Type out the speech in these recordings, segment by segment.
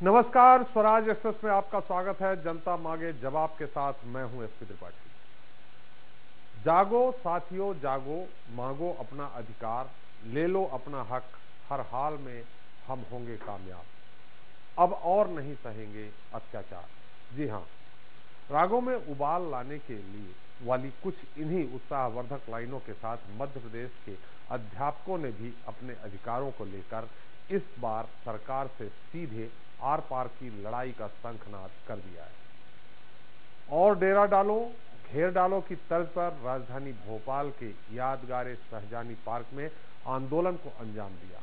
नमस्कार, स्वराज एक्सप्रेस में आपका स्वागत है। जनता मांगे जवाब के साथ मैं हूं एसपी त्रिपाठी। जागो साथियों, जागो, मांगो अपना अधिकार, ले लो अपना हक, हर हाल में हम होंगे कामयाब। अब और नहीं सहेंगे अत्याचार। जी हां, रागों में उबाल लाने के लिए वाली कुछ इन्हीं उत्साहवर्धक लाइनों के साथ मध्य प्रदेश के अध्यापकों ने भी अपने अधिकारों को लेकर इस बार सरकार से सीधे आर पार की लड़ाई का शंखनाद कर दिया है। और डेरा डालो, घेर डालो की तर्ज पर राजधानी भोपाल के यादगार सहजानी पार्क में आंदोलन को अंजाम दिया।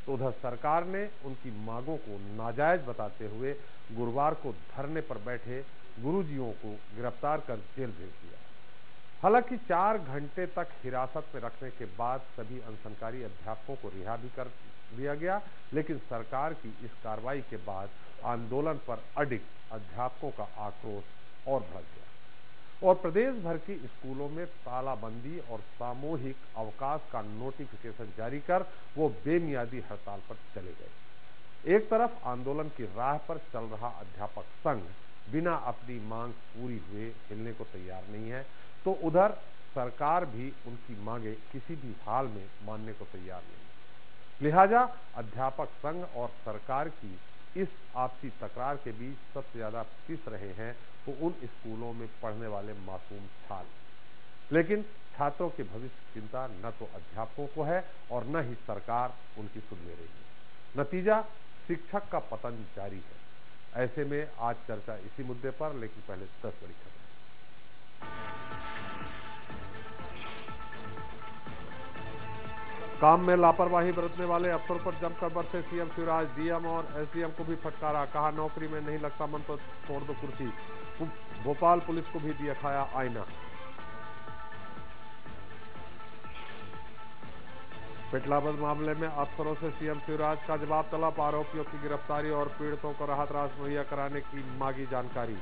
तो उधर सरकार ने उनकी मांगों को नाजायज बताते हुए गुरुवार को धरने पर बैठे गुरुजियों को गिरफ्तार कर जेल भेज दिया। हालांकि 4 घंटे तक हिरासत में रखने के बाद सभी अनशनकारी अध्यापकों को रिहा भी कर दिया गया, लेकिन सरकार की इस कार्रवाई के बाद आंदोलन पर अडिग अध्यापकों का आक्रोश और भड़क गया और प्रदेश भर के स्कूलों में तालाबंदी और सामूहिक अवकाश का नोटिफिकेशन जारी कर वो बेमियादी हड़ताल पर चले गए। एक तरफ आंदोलन की राह पर चल रहा अध्यापक संघ बिना अपनी मांग पूरी हुए हिलने को तैयार नहीं है, तो उधर सरकार भी उनकी मांगे किसी भी हाल में मानने को तैयार नहीं। लिहाजा अध्यापक संघ और सरकार की इस आपसी तकरार के बीच सबसे ज्यादा पिस रहे हैं वो उन स्कूलों में पढ़ने वाले मासूम छात्र। लेकिन छात्रों के भविष्य की चिंता न तो अध्यापकों को है और न ही सरकार उनकी सुन ले रही है। नतीजा, शिक्षक का पतन जारी है। ऐसे में आज चर्चा इसी मुद्दे पर, लेकिन पहले 10 बड़ी खबरें। काम में लापरवाही बरतने वाले अफसरों पर जमकर बरसे सीएम शिवराज। डीएम और एसडीएम को भी फटकारा, कहा नौकरी में नहीं लगता मन तो छोड़ दो कुर्सी। भोपाल पुलिस को भी दिया खाया आईना। पिटलाबंद मामले में अफसरों से सीएम शिवराज का जवाब तलब, आरोपियों की गिरफ्तारी और पीड़ितों को राहत राशि मुहैया कराने की मांगी जानकारी।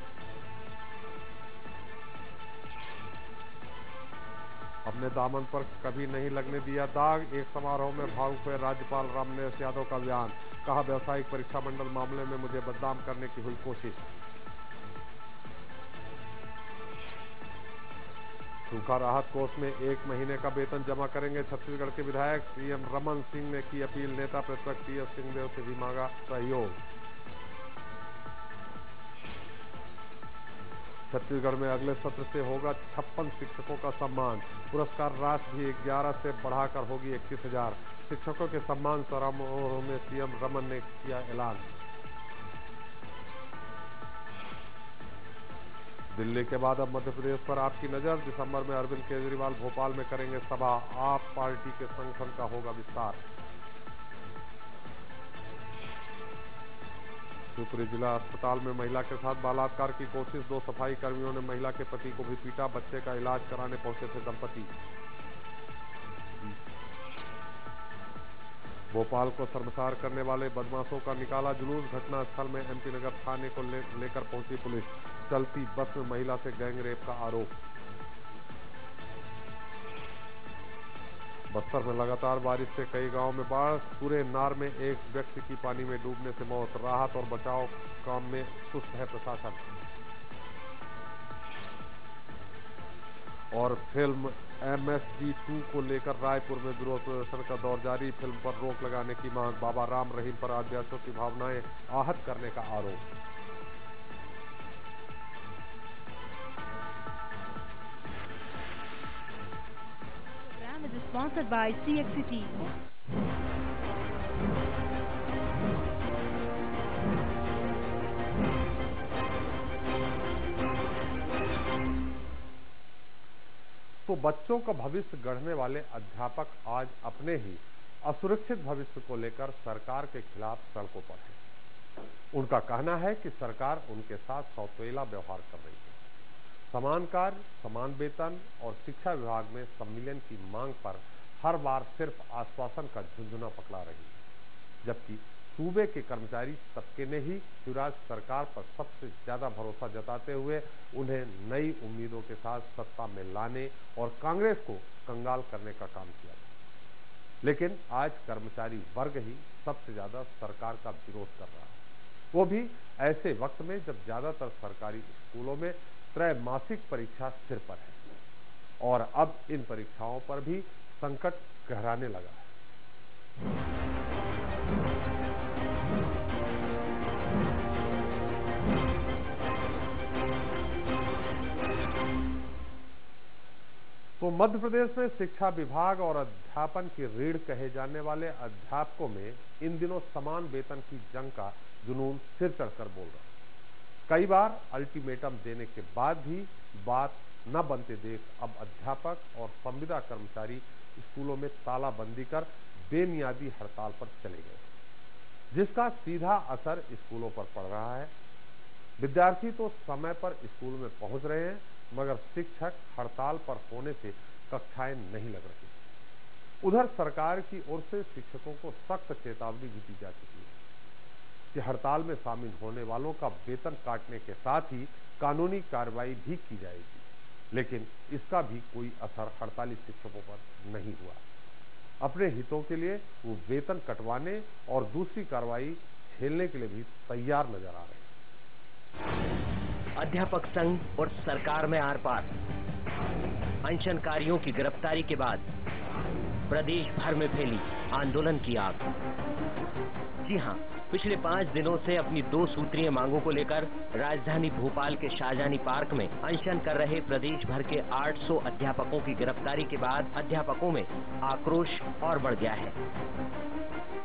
अपने दामन पर कभी नहीं लगने दिया दाग, एक समारोह में भावुक हुए राज्यपाल रामनिवास यादव का बयान, कहा व्यवसायिक परीक्षा मंडल मामले में मुझे बदनाम करने की हुई कोशिश। सूखा राहत कोष में 1 महीने का वेतन जमा करेंगे छत्तीसगढ़ के विधायक। सीएम रमन सिंह ने की अपील, नेता प्रतिपक्ष टीएस सिंहदेव से भी मांगा सहयोग। छत्तीसगढ़ में अगले सत्र से होगा 56 शिक्षकों का सम्मान, पुरस्कार राशि भी 11 से बढ़ाकर होगी 21,000। शिक्षकों के सम्मान समारोह में सीएम रमन ने किया ऐलान। दिल्ली के बाद अब मध्य प्रदेश पर आपकी नजर। दिसंबर में अरविंद केजरीवाल भोपाल में करेंगे सभा, आप पार्टी के संगठन का होगा विस्तार। शिवपुरी जिला अस्पताल में महिला के साथ बलात्कार की कोशिश, 2 सफाई कर्मियों ने महिला के पति को भी पीटा, बच्चे का इलाज कराने पहुंचे थे दंपति। भोपाल को शर्मसार करने वाले बदमाशों का निकाला जुलूस, घटनास्थल में एमपी नगर थाने को लेकर पहुंची पुलिस, चलती बस में महिला से गैंगरेप का आरोप। बस्तर में लगातार बारिश से कई गांवों में बाढ़, पूरे नार में एक व्यक्ति की पानी में डूबने से मौत, राहत और बचाव काम में सुस्त है प्रशासन। और फिल्म MSD2 को लेकर रायपुर में विरोध प्रदर्शन का दौर जारी, फिल्म पर रोक लगाने की मांग, बाबा राम रहीम पर आदिवासियों की भावनाएं आहत करने का आरोप। Program is sponsored by CXCT. तो बच्चों का भविष्य गढ़ने वाले अध्यापक आज अपने ही असुरक्षित भविष्य को लेकर सरकार के खिलाफ सड़कों पर है। उनका कहना है कि सरकार उनके साथ सौतेला व्यवहार कर रही है। समान कार्य, समान वेतन और शिक्षा विभाग में सम्मिलन की मांग पर हर बार सिर्फ आश्वासन का झुंझुना पकड़ा रही है, जबकि सूबे के कर्मचारी तबके ने ही शिवराज सरकार पर सबसे ज्यादा भरोसा जताते हुए उन्हें नई उम्मीदों के साथ सत्ता में लाने और कांग्रेस को कंगाल करने का काम किया था। लेकिन आज कर्मचारी वर्ग ही सबसे ज्यादा सरकार का विरोध कर रहा है। वो भी ऐसे वक्त में जब ज्यादातर सरकारी स्कूलों में त्रैमासिक परीक्षा सिर पर है और अब इन परीक्षाओं पर भी संकट गहराने लगा है। तो मध्य प्रदेश में शिक्षा विभाग और अध्यापन की रीढ़ कहे जाने वाले अध्यापकों में इन दिनों समान वेतन की जंग का जुनून सिर चढ़कर बोल रहा है। कई बार अल्टीमेटम देने के बाद भी बात न बनते देख अब अध्यापक और संविदा कर्मचारी स्कूलों में तालाबंदी कर बेमियादी हड़ताल पर चले गए, जिसका सीधा असर स्कूलों पर पड़ रहा है। विद्यार्थी तो समय पर स्कूल में पहुंच रहे हैं, मगर शिक्षक हड़ताल पर होने से कक्षाएं नहीं लग रही। उधर सरकार की ओर से शिक्षकों को सख्त चेतावनी भी दी जा चुकी है कि हड़ताल में शामिल होने वालों का वेतन काटने के साथ ही कानूनी कार्रवाई भी की जाएगी, लेकिन इसका भी कोई असर हड़ताली शिक्षकों पर नहीं हुआ। अपने हितों के लिए वो वेतन कटवाने और दूसरी कार्रवाई झेलने के लिए भी तैयार नजर आ रहे हैं। अध्यापक संघ और सरकार में आर पार। अनशनकारियों की गिरफ्तारी के बाद प्रदेश भर में फैली आंदोलन की आग। जी हां, पिछले 5 दिनों से अपनी 2 सूत्रीय मांगों को लेकर राजधानी भोपाल के शाहजहानी पार्क में अनशन कर रहे प्रदेश भर के 800 अध्यापकों की गिरफ्तारी के बाद अध्यापकों में आक्रोश और बढ़ गया है।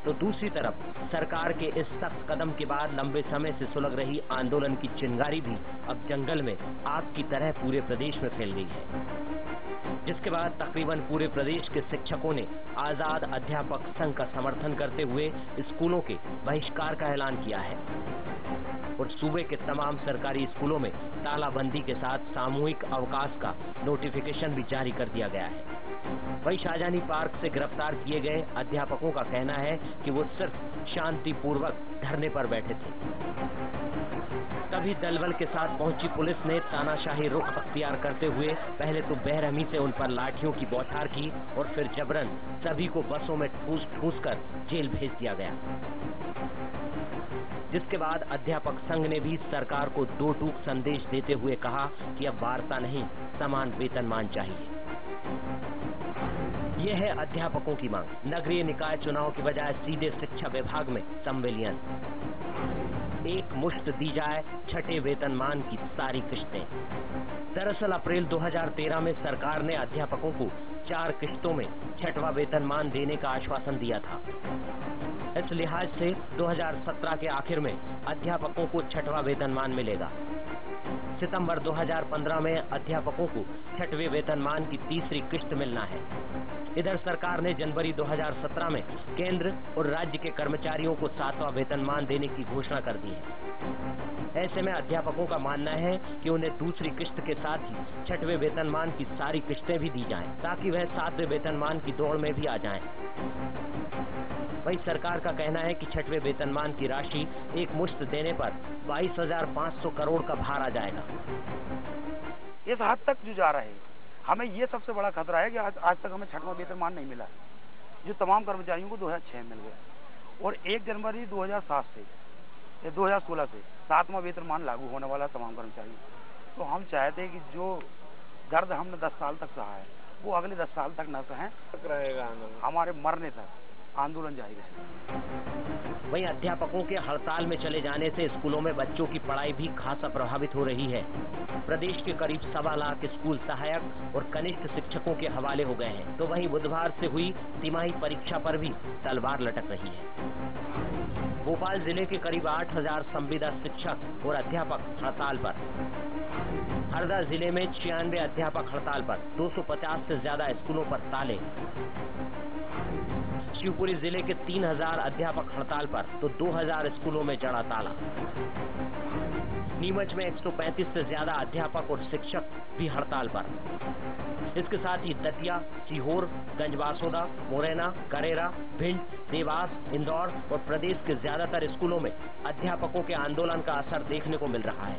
तो दूसरी तरफ सरकार के इस सख्त कदम के बाद लंबे समय से सुलग रही आंदोलन की चिंगारी भी अब जंगल में आग की तरह पूरे प्रदेश में फैल गई है, जिसके बाद तकरीबन पूरे प्रदेश के शिक्षकों ने आजाद अध्यापक संघ का समर्थन करते हुए स्कूलों के बहिष्कार का ऐलान किया है और सूबे के तमाम सरकारी स्कूलों में तालाबंदी के साथ सामूहिक अवकाश का नोटिफिकेशन भी जारी कर दिया गया है। वहीं शाहजहानी पार्क से गिरफ्तार किए गए अध्यापकों का कहना है कि वो सिर्फ शांतिपूर्वक धरने पर बैठे थे। तभी दलबल के साथ पहुंची पुलिस ने तानाशाही रुख अख्तियार करते हुए पहले तो बेरहमी से उन पर लाठियों की बौछार की और फिर जबरन सभी को बसों में ठूस कर जेल भेज दिया गया, जिसके बाद अध्यापक संघ ने भी सरकार को 2 टूक संदेश देते हुए कहा कि अब वार्ता नहीं, समान वेतनमान चाहिए। यह है अध्यापकों की मांग। नगरीय निकाय चुनाव की बजाय सीधे शिक्षा विभाग में संविलियन। एक मुश्त दी जाए छठे वेतनमान की सारी किश्तें। दरअसल अप्रैल 2013 में सरकार ने अध्यापकों को 4 किश्तों में छठवां वेतनमान देने का आश्वासन दिया था। इस लिहाज से 2017 के आखिर में अध्यापकों को छठवां वेतनमान मिलेगा। सितंबर 2015 में अध्यापकों को छठवें वेतनमान की तीसरी किश्त मिलना है। इधर सरकार ने जनवरी 2017 में केंद्र और राज्य के कर्मचारियों को 7वां वेतनमान देने की घोषणा कर दी है। ऐसे में अध्यापकों का मानना है कि उन्हें दूसरी किश्त के साथ ही छठवें वेतनमान की सारी किश्तें भी दी जाएं, ताकि वह 7वें वेतनमान की दौड़ में भी आ जाएं। वहीं सरकार का कहना है कि छठवें वेतनमान की राशि एक मुश्त देने पर 22,500 करोड़ का भार आ जाएगा। इस हद तक जो जा रहे हैं, हमें ये सबसे बड़ा खतरा है कि आज तक हमें छठवां वेतनमान नहीं मिला, जो तमाम कर्मचारियों को 2006 मिल गया और 1 जनवरी 2007 से 2016 से 7वां वेतनमान लागू होने वाला तमाम कर्मचारियों। तो हम चाहते हैं कि जो दर्द हमने 10 साल तक सहा है वो अगले 10 साल तक न सहें, रहेगा हमारे मरने तक आंदोलन जारी रहेगा। वहीं अध्यापकों के हड़ताल में चले जाने से स्कूलों में बच्चों की पढ़ाई भी खासा प्रभावित हो रही है। प्रदेश के करीब 1.25 लाख स्कूल सहायक और कनिष्ठ शिक्षकों के हवाले हो गए हैं। तो वहीं बुधवार से हुई तिमाही परीक्षा पर भी तलवार लटक रही है। भोपाल जिले के करीब 8,000 संविदा शिक्षक और अध्यापक हड़ताल पर। हरदा जिले में 96 अध्यापक हड़ताल पर, 250 से ज्यादा स्कूलों पर ताले। शिवपुरी जिले के 3,000 अध्यापक हड़ताल पर, तो 2,000 स्कूलों में जड़ा ताला। नीमच में 135 से ज्यादा अध्यापक और शिक्षक भी हड़ताल पर। इसके साथ ही दतिया, सीहोर, गंजबासोदा, मुरैना, करेरा, भिंड, देवास, इंदौर और प्रदेश के ज्यादातर स्कूलों में अध्यापकों के आंदोलन का असर देखने को मिल रहा है।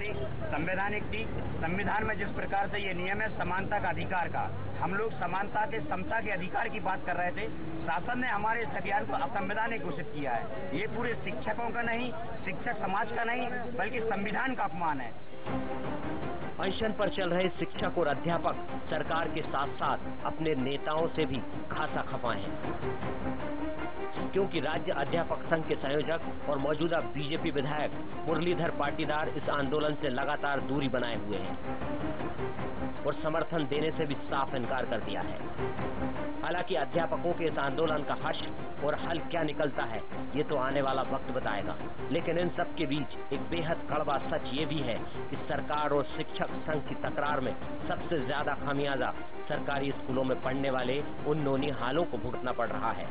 हमारी संवैधानिक थी। संविधान में जिस प्रकार से ये नियम है समानता का अधिकार का, हम लोग समानता के समता के अधिकार की बात कर रहे थे। शासन ने हमारे इस अभियान को असंवैधानिक घोषित किया है। ये पूरे शिक्षकों का नहीं, शिक्षक समाज का नहीं, बल्कि संविधान का अपमान है। अनशन पर चल रहे शिक्षक और अध्यापक सरकार के साथ साथ अपने नेताओं से भी खासा खफा हैं, क्योंकि राज्य अध्यापक संघ के संयोजक और मौजूदा बीजेपी विधायक मुरलीधर पाटीदार इस आंदोलन से लगातार दूरी बनाए हुए हैं और समर्थन देने से भी साफ इनकार कर दिया है। हालांकि अध्यापकों के इस आंदोलन का हश्र और हल क्या निकलता है ये तो आने वाला वक्त बताएगा, लेकिन इन सब के बीच एक बेहद कड़वा सच ये भी है कि सरकार और शिक्षक संघ की तकरार में सबसे ज्यादा खामियाजा सरकारी स्कूलों में पढ़ने वाले उन नौनिहालों को भुगतना पड़ रहा है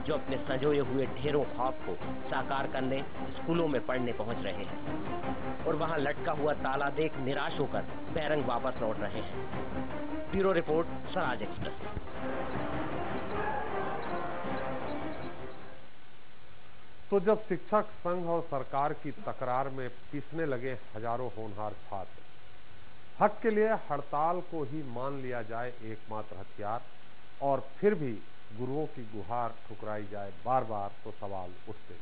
जो अपने संजोए हुए ढेरों ख्वाब को साकार करने स्कूलों में पढ़ने पहुंच रहे हैं और वहां लटका हुआ ताला देख निराश होकर बैरंग वापस लौट रहे हैं। Bureau report, Swaraj express. तो जब शिक्षक संघ और सरकार की तकरार में पिसने लगे हजारों होनहार छात्र, हक के लिए हड़ताल को ही मान लिया जाए एकमात्र हथियार और फिर भी गुरुओं की गुहार ठुकराई जाए बार बार, तो सवाल उठते।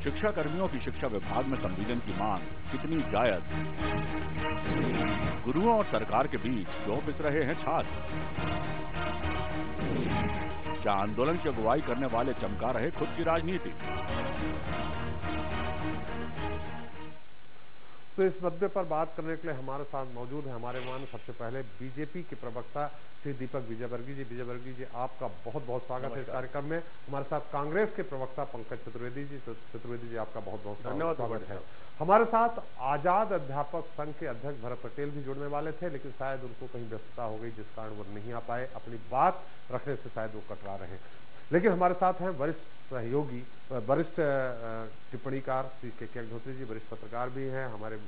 शिक्षा कर्मियों की शिक्षा विभाग में संविलियन की मांग कितनी जायज? गुरुओं और सरकार के बीच क्यों पिस रहे हैं छात्र? क्या आंदोलन की अगुवाई करने वाले चमका रहे खुद की राजनीति? तो इस मुद्दे पर बात करने के लिए हमारे साथ मौजूद है हमारे मान सबसे पहले बीजेपी के प्रवक्ता श्री दीपक विजयवर्गीय जी। विजयवर्गीय जी, आपका बहुत बहुत स्वागत है इस कार्यक्रम में। हमारे साथ कांग्रेस के प्रवक्ता पंकज चतुर्वेदी जी। चतुर्वेदी जी, आपका बहुत बहुत स्वागत है। हमारे साथ आजाद अध्यापक संघ के अध्यक्ष भरत पटेल भी जुड़ने वाले थे, लेकिन शायद उनको कहीं व्यस्तता हो गई जिस कारण वो नहीं आ पाए, अपनी बात रखने से शायद वो कतरा रहे। लेकिन हमारे साथ हैं वरिष्ठ सहयोगी, वरिष्ठ टिप्पणीकार श्री के अग्निहोत्री जी, वरिष्ठ पत्रकार भी हैं, हमारे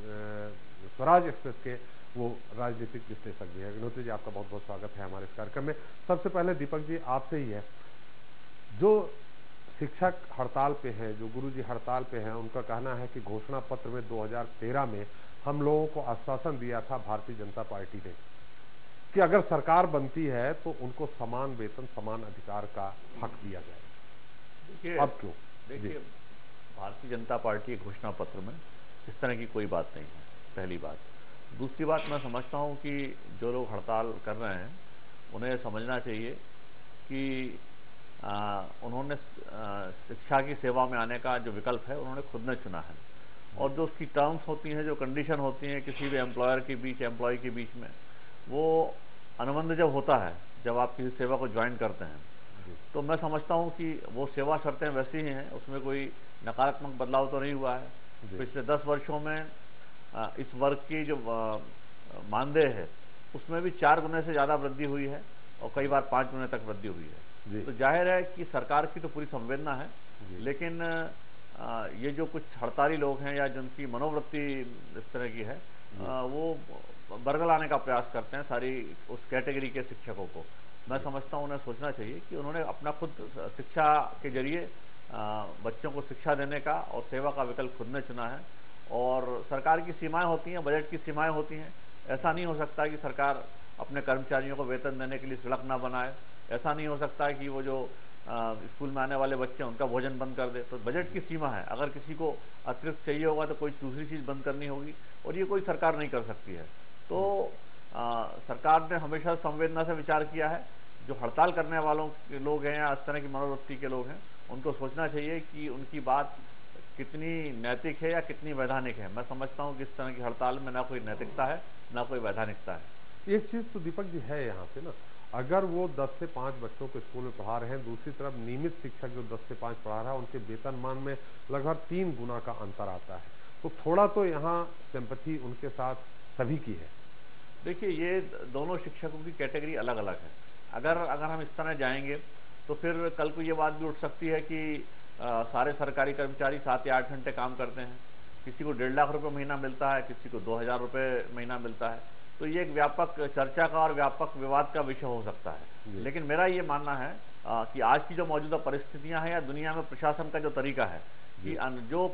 स्वराज एक्सप्रेस के वो राजनीतिक विश्लेषक भी है। अग्निहोत्री जी, आपका बहुत बहुत स्वागत है हमारे इस कार्यक्रम में। सबसे पहले दीपक जी, आपसे ही है, जो शिक्षक हड़ताल पे हैं, जो गुरुजी हड़ताल पे हैं, उनका कहना है कि घोषणा पत्र में 2013 में हम लोगों को आश्वासन दिया था भारतीय जनता पार्टी ने कि अगर सरकार बनती है तो उनको समान वेतन, समान अधिकार का हक दिया जाए। देखिए, अब क्यों? देखिए, भारतीय जनता पार्टी के घोषणा पत्र में इस तरह की कोई बात नहीं है, पहली बात। दूसरी बात, मैं समझता हूं कि जो लोग हड़ताल कर रहे हैं उन्हें समझना चाहिए कि उन्होंने शिक्षा की सेवा में आने का जो विकल्प है उन्होंने खुद ने चुना है, और जो उसकी टर्म्स होती हैं, जो कंडीशन होती हैं किसी भी एम्प्लॉयर के बीच, एम्प्लॉय के बीच में, वो अनुबंध जब होता है, जब आप किसी सेवा को ज्वाइन करते हैं, तो मैं समझता हूं कि वो सेवा शर्तें वैसी ही हैं, उसमें कोई नकारात्मक बदलाव तो नहीं हुआ है। पिछले 10 वर्षों में इस वर्ग की जो मानदेय है उसमें भी 4 गुने से ज़्यादा वृद्धि हुई है और कई बार 5 गुने तक वृद्धि हुई है। तो जाहिर है कि सरकार की तो पूरी संवेदना है, लेकिन ये जो कुछ हड़ताली लोग हैं या जिनकी मनोवृत्ति इस तरह की है, वो बरगलाने का प्रयास करते हैं सारी उस कैटेगरी के शिक्षकों को। मैं समझता हूं उन्हें सोचना चाहिए कि उन्होंने अपना खुद शिक्षा के जरिए बच्चों को शिक्षा देने का और सेवा का विकल्प खुद ने चुना है, और सरकार की सीमाएं होती हैं, बजट की सीमाएं होती हैं। ऐसा नहीं हो सकता कि सरकार अपने कर्मचारियों को वेतन देने के लिए सड़क ना बनाए, ऐसा नहीं हो सकता कि वो जो स्कूल में आने वाले बच्चे हैं उनका भोजन बंद कर दे। तो बजट की सीमा है, अगर किसी को अतिरिक्त चाहिए होगा तो कोई दूसरी चीज़ बंद करनी होगी, और ये कोई सरकार नहीं कर सकती है। तो सरकार ने हमेशा संवेदना से विचार किया है। जो हड़ताल करने वालों के लोग हैं या इस तरह की मनोवृत्ति के लोग हैं, उनको सोचना चाहिए कि उनकी बात कितनी नैतिक है या कितनी वैधानिक है। मैं समझता हूं कि इस तरह की हड़ताल में ना कोई नैतिकता है, ना कोई वैधानिकता है। एक चीज तो दीपक जी है यहाँ पे ना, अगर वो 10 से 5 बच्चों को स्कूल में पढ़ा रहे हैं, दूसरी तरफ नियमित शिक्षक जो 10 से 5 पढ़ा रहा है, उनके वेतनमान में लगभग 3 गुना का अंतर आता है। तो थोड़ा तो यहाँ सिंपैथी उनके साथ सभी की है। देखिए, ये दोनों शिक्षकों की कैटेगरी अलग अलग है। अगर हम इस तरह जाएंगे तो फिर कल को ये बात भी उठ सकती है कि सारे सरकारी कर्मचारी 7 या 8 घंटे काम करते हैं, किसी को 1.5 लाख रुपए महीना मिलता है, किसी को 2000 रुपए महीना मिलता है। तो ये एक व्यापक चर्चा का और व्यापक विवाद का विषय हो सकता है। लेकिन मेरा ये मानना है कि आज की जो मौजूदा परिस्थितियां हैं या दुनिया में प्रशासन का जो तरीका है कि जो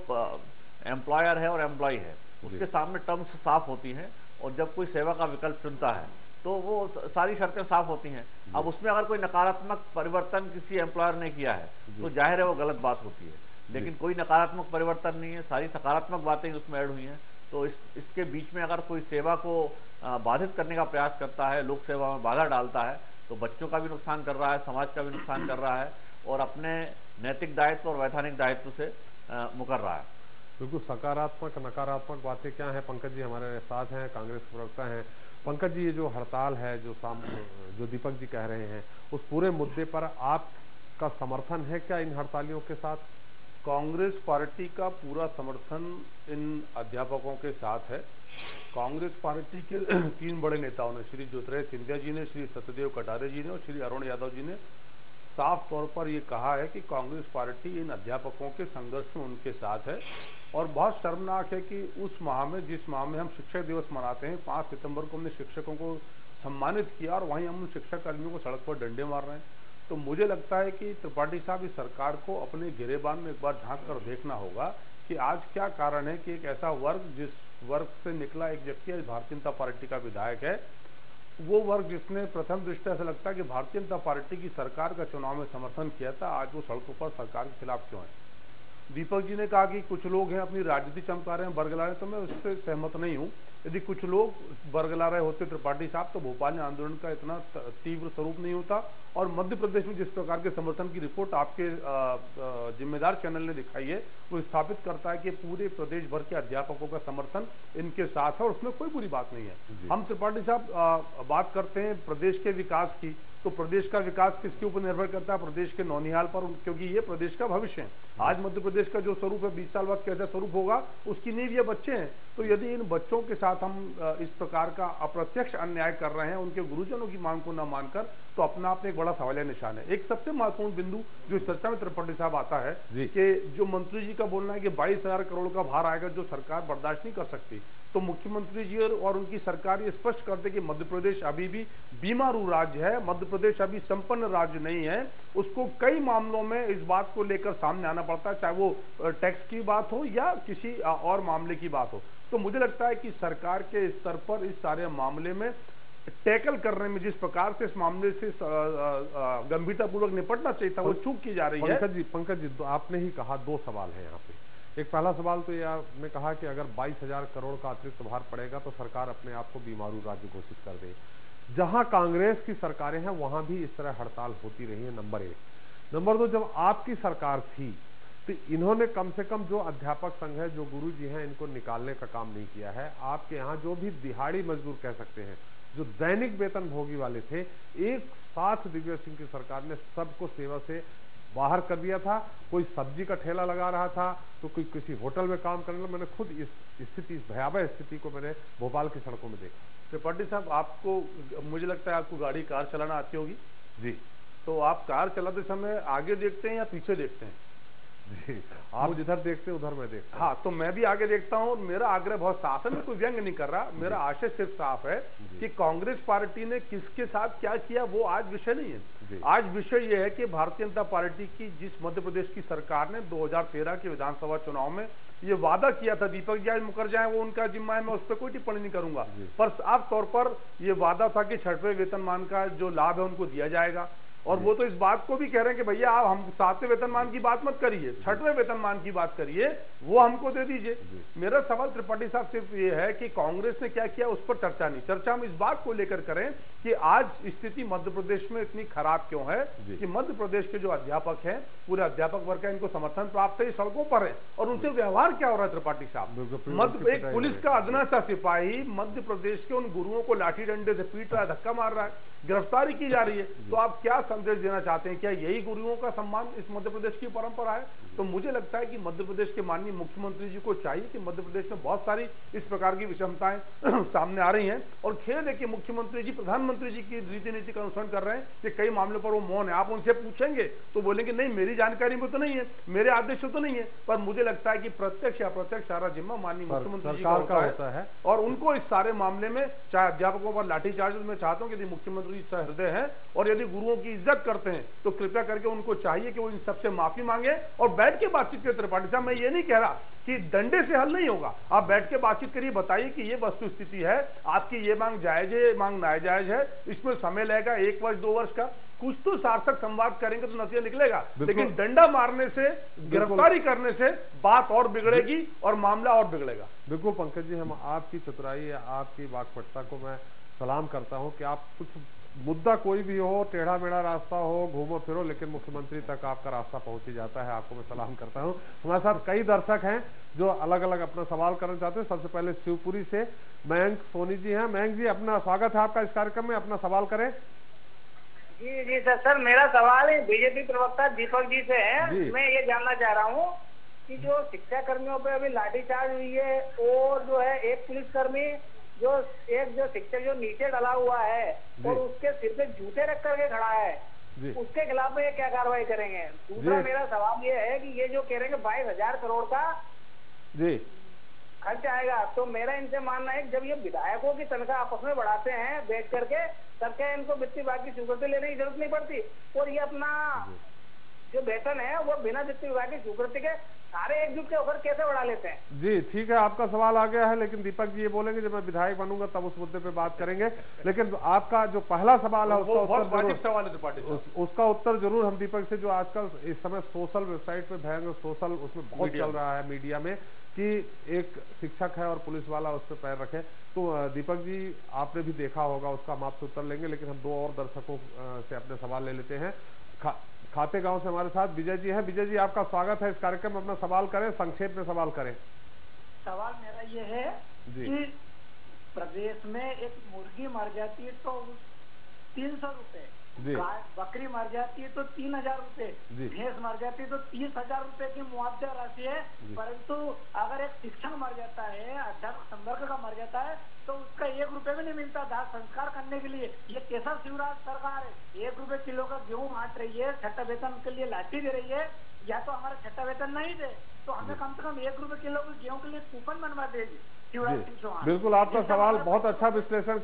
एम्प्लॉयर है और एम्प्लॉय है, उसके सामने टर्म्स साफ होती हैं, और जब कोई सेवा का विकल्प चुनता है तो वो सारी शर्तें साफ होती हैं। अब उसमें अगर कोई नकारात्मक परिवर्तन किसी एम्प्लॉयर ने किया है तो जाहिर है वो गलत बात होती है, लेकिन कोई नकारात्मक परिवर्तन नहीं है, सारी सकारात्मक बातें ही उसमें ऐड हुई हैं। तो इसके बीच में अगर कोई सेवा को बाधित करने का प्रयास करता है, लोक सेवा में बाधा डालता है, तो बच्चों का भी नुकसान कर रहा है, समाज का भी नुकसान कर रहा है, और अपने नैतिक दायित्व और वैधानिक दायित्व से मुकर रहा है। बिल्कुल सकारात्मक नकारात्मक बातें क्या हैं, पंकज जी हमारे साथ हैं, कांग्रेस प्रवक्ता हैं। पंकज जी, ये जो हड़ताल है, जो दीपक जी कह रहे हैं, उस पूरे मुद्दे पर आपका समर्थन है क्या इन हड़तालियों के साथ? कांग्रेस पार्टी का पूरा समर्थन इन अध्यापकों के साथ है। कांग्रेस पार्टी के 3 बड़े नेताओं ने, श्री ज्योतिरादित्य सिंधिया जी ने, श्री सत्यदेव कटारे जी ने और श्री अरुण यादव जी ने साफ तौर पर ये कहा है कि कांग्रेस पार्टी इन अध्यापकों के संघर्ष में उनके साथ है। और बहुत शर्मनाक है कि उस माह में, जिस माह में हम शिक्षक दिवस मनाते हैं, 5 सितंबर को हमने शिक्षकों को सम्मानित किया और वहीं हम उन शिक्षक कर्मियों को सड़क पर डंडे मार रहे हैं। तो मुझे लगता है कि त्रिपाठी साहब, इस सरकार को अपने गिरेबान में एक बार झांक कर देखना होगा कि आज क्या कारण है कि एक ऐसा वर्ग, जिस वर्ग से निकला एक व्यक्ति भारतीय जनता पार्टी का विधायक है, वो वर्ग जिसने प्रथम दृष्टया से लगता है कि भारतीय जनता पार्टी की सरकार का चुनाव में समर्थन किया था, आज वो सड़कों पर सरकार के खिलाफ क्यों है? दीपक जी ने कहा कि कुछ लोग हैं अपनी राजनीति चमका रहे हैं, बरगला रहे हैं, तो मैं उससे सहमत नहीं हूं। यदि कुछ लोग बरगला रहे होते त्रिपाठी साहब, तो भोपाल में आंदोलन का इतना तीव्र स्वरूप नहीं होता। और मध्य प्रदेश में जिस प्रकार के समर्थन की रिपोर्ट आपके जिम्मेदार चैनल ने दिखाई है, वो स्थापित करता है कि पूरे प्रदेश भर के अध्यापकों का समर्थन इनके साथ है और उसमें कोई बुरी बात नहीं है। हम त्रिपाठी साहब बात करते हैं प्रदेश के विकास की, तो प्रदेश का विकास किसके ऊपर निर्भर करता है? प्रदेश के नौनिहाल पर, क्योंकि ये प्रदेश का भविष्य है। आज मध्य प्रदेश का जो स्वरूप है, 20 साल बाद कैसा स्वरूप होगा, उसकी नींव ये बच्चे हैं। तो यदि इन बच्चों के साथ हम इस प्रकार का अप्रत्यक्ष अन्याय कर रहे हैं, उनके गुरुजनों की मांग को न मानकर, तो अपना आप एक बड़ा सवालिया निशान है। एक सबसे महत्वपूर्ण बिंदु जो इस चर्चा में त्रिपाठी साहब आता है कि जो मंत्री जी का बोलना है कि 22,000 करोड़ का भार आएगा जो सरकार बर्दाश्त नहीं कर सकती, तो मुख्यमंत्री जी और उनकी सरकार ये स्पष्ट कर दे कि मध्य प्रदेश अभी भी बीमारू राज्य है, मध्य प्रदेश अभी संपन्न राज्य नहीं है। उसको कई मामलों में इस बात को लेकर सामने आना पड़ता है, चाहे वो टैक्स की बात हो या किसी और मामले की बात हो। तो मुझे लगता है कि सरकार के स्तर पर इस सारे मामले में टैकल करने में, जिस प्रकार से इस मामले से गंभीरतापूर्वक निपटना चाहिए था, वो चूक की जा रही है। पंकज जी, आपने ही कहा 2 सवाल है यहाँ पे। एक पहला सवाल तो ये आपने कहा कि अगर 22,000 करोड़ का अतिरिक्त भार पड़ेगा तो सरकार अपने आप को बीमारू राज्य घोषित कर दे। जहां कांग्रेस की सरकारें हैं वहां भी इस तरह हड़ताल होती रही है, नंबर 1। नंबर 2, जब आपकी सरकार थी तो इन्होंने कम से कम जो अध्यापक संघ है, जो गुरु जी हैं, इनको निकालने का काम नहीं किया है। आपके यहाँ जो भी दिहाड़ी मजदूर कह सकते हैं, जो दैनिक वेतन भोगी वाले थे, एक साथ दिग्विजय सिंह की सरकार ने सबको सेवा से बाहर कर दिया था। कोई सब्जी का ठेला लगा रहा था तो कोई किसी होटल में काम करने लगा। मैंने खुद इस स्थिति, इस भयावह स्थिति को मैंने भोपाल की सड़कों में देखा। त्रिपाठी साहब, आपको, मुझे लगता है आपको गाड़ी कार चलाना आती होगी जी, तो आप कार चलाते समय आगे देखते हैं या पीछे देखते हैं? जी, आप जिधर देखते हैं उधर मैं देखता हूं। हाँ, तो मैं भी आगे देखता हूं। मेरा आग्रह बहुत साफ है, मैं कोई व्यंग नहीं कर रहा, मेरा आशय सिर्फ साफ है कि कांग्रेस पार्टी ने किसके साथ क्या किया वो आज विषय नहीं है। आज विषय यह है कि भारतीय जनता पार्टी की जिस मध्य प्रदेश की सरकार ने 2013 के विधानसभा चुनाव में ये वादा किया था, दीपक जी आज मुकर जाए वो उनका जिम्मा है, मैं उस पर कोई टिप्पणी नहीं करूंगा, पर साफ तौर पर यह वादा था कि 6वें वेतनमान का जो लाभ है उनको दिया जाएगा। और वो तो इस बात को भी कह रहे हैं कि भैया आप हम 7वें वेतनमान की बात मत करिए, 6वें वेतनमान की बात करिए, वो हमको दे दीजिए। मेरा सवाल त्रिपाठी साहब सिर्फ ये है कि कांग्रेस ने क्या किया उस पर चर्चा नहीं, चर्चा हम इस बात को लेकर करें कि आज स्थिति मध्य प्रदेश में इतनी खराब क्यों है कि मध्य प्रदेश के जो अध्यापक हैं, पूरे अध्यापक वर्ग का इनको समर्थन प्राप्त है, सड़कों पर है, और उनसे व्यवहार क्या हो रहा है त्रिपाठी साहब? एक पुलिस का अदना सा सिपाही मध्य प्रदेश के उन गुरुओं को लाठी डंडे से पीट रहा है, धक्का मार रहा है, गिरफ्तारी की जा रही है। तो आप क्या संदेश देना चाहते हैं? क्या यही गुरुओं का सम्मान इस मध्य प्रदेश की परंपरा है? तो मुझे लगता है कि मध्य प्रदेश के माननीय मुख्यमंत्री जी को चाहिए कि मध्य प्रदेश में बहुत सारी इस प्रकार की विषमताएं सामने आ रही हैं, और खेद है कि मुख्यमंत्री जी प्रधानमंत्री जी की रीति नीति का अनुसरण कर रहे हैं कि कई मामलों पर वो मौन है। आप उनसे पूछेंगे तो बोलेंगे नहीं मेरी जानकारी में तो नहीं है, मेरे आदेश तो नहीं है, पर मुझे लगता है कि प्रत्यक्ष या अप्रत्यक्ष सारा जिम्मा माननीय मुख्यमंत्री जी का होता है, और उनको इस सारे मामले में चाहे अध्यापकों पर लाठीचार्ज, मैं चाहता हूं कि यदि मुख्यमंत्री हृदय है और यदि गुरुओं की इज्जत करते हैं तो कृपया करके उनको चाहिए कि वो इन सबसे माफी मांगे और बैठ के बातचीत करें। त्रिपाठी साहब, मैं ये नहीं कह रहा कि डंडे से हल नहीं होगा। आप बैठ के बातचीत करिए, बताइए कि ये वस्तु स्थिति है, आपकी ये मांग जायज है, ये मांग नाजायज है, इसमें समय लगेगा 1 वर्ष 2 वर्ष का, कुछ तो सार्थक संवाद करेंगे तो नतीजा निकलेगा। लेकिन डंडा मारने से, गिरफ्तारी करने से बात और बिगड़ेगी और मामला और बिगड़ेगा। बिल्कुल पंकज जी, हम आपकी चतुराई या आपकी वाकपटुता को मैं सलाम करता हूं कि आप कुछ मुद्दा कोई भी हो, टेढ़ा मेढ़ा रास्ता हो, घूमो फिरो, लेकिन मुख्यमंत्री तक आपका रास्ता पहुंच ही जाता है। आपको मैं सलाम करता हूं। हमारे साथ कई दर्शक हैं जो अलग अलग अपना सवाल करना चाहते हैं। सबसे पहले शिवपुरी से मयंक सोनी जी हैं। मयंक जी, अपना स्वागत है आपका इस कार्यक्रम में, अपना सवाल करें। जी जी सर, मेरा सवाल है बीजेपी प्रवक्ता दीपक जी से है। मैं ये जानना चाह रहा हूँ कि जो शिक्षा कर्मियों पे अभी लाठीचार्ज हुई है और जो है एक पुलिसकर्मी जो शिक्षक जो नीचे डला हुआ है और उसके सिर पे जूते रख करके खड़ा है, उसके खिलाफ में ये क्या कार्रवाई करेंगे? दूसरा मेरा सवाल ये है कि ये जो कह रहे हैं 22,000 करोड़ का खर्च आएगा, तो मेरा इनसे मानना है कि जब ये विधायकों की तनख्वाह आपस में बढ़ाते हैं बैठ करके, तब क्या इनको वित्तीय विभाग की स्वीकृति लेने की जरूरत नहीं पड़ती? और ये अपना जो वेतन है वो बिना वित्तीय विभाग की स्वीकृति के सारे एकजुट के होकर कैसे बढ़ा लेते हैं? जी ठीक है, आपका सवाल आ गया है, लेकिन दीपक जी ये बोलेंगे जब मैं विधायक बनूंगा तब उस मुद्दे पे बात करेंगे। लेकिन आपका जो पहला सवाल है उसका उत्तर जरूर हम दीपक से, जो आजकल इस समय सोशल वेबसाइट पे भयंकर सोशल उसमें बहुत चल रहा है मीडिया में कि एक शिक्षक है और पुलिस वाला उस पर पैर रखे, तो दीपक जी आपने भी देखा होगा, उसका हम आपसे उत्तर लेंगे। लेकिन हम 2 और दर्शकों से अपने सवाल ले लेते हैं। खाते गांव से हमारे साथ विजय जी हैं। विजय जी, आपका स्वागत है इस कार्यक्रम में, अपना सवाल करें, संक्षेप में सवाल करें। सवाल मेरा ये है कि प्रदेश में एक मुर्गी मर जाती है तो 300 रुपए, बकरी मर जाती है तो 3,000 रुपए, भैंस मर जाती है तो 30,000 रुपए की मुआवजा राशि है। परंतु अगर एक शिक्षक मर जाता है, अध्यापक संवर्ग का मर जाता है, तो उसका 1 रुपए भी नहीं मिलता दाह संस्कार करने के लिए। ये कैसा शिवराज सरकार है? 1 रुपए किलो का गेहूं बांट रही है, छठा वेतन के लिए लाठी दे रही है, या तो हमारा छठा वेतन नहीं दे तो हमें कम से कम 1 रुपए किलो के गेहूं के लिए कूपन बनवा देगी। बिल्कुल, आपका सवाल बहुत अच्छा विश्लेषण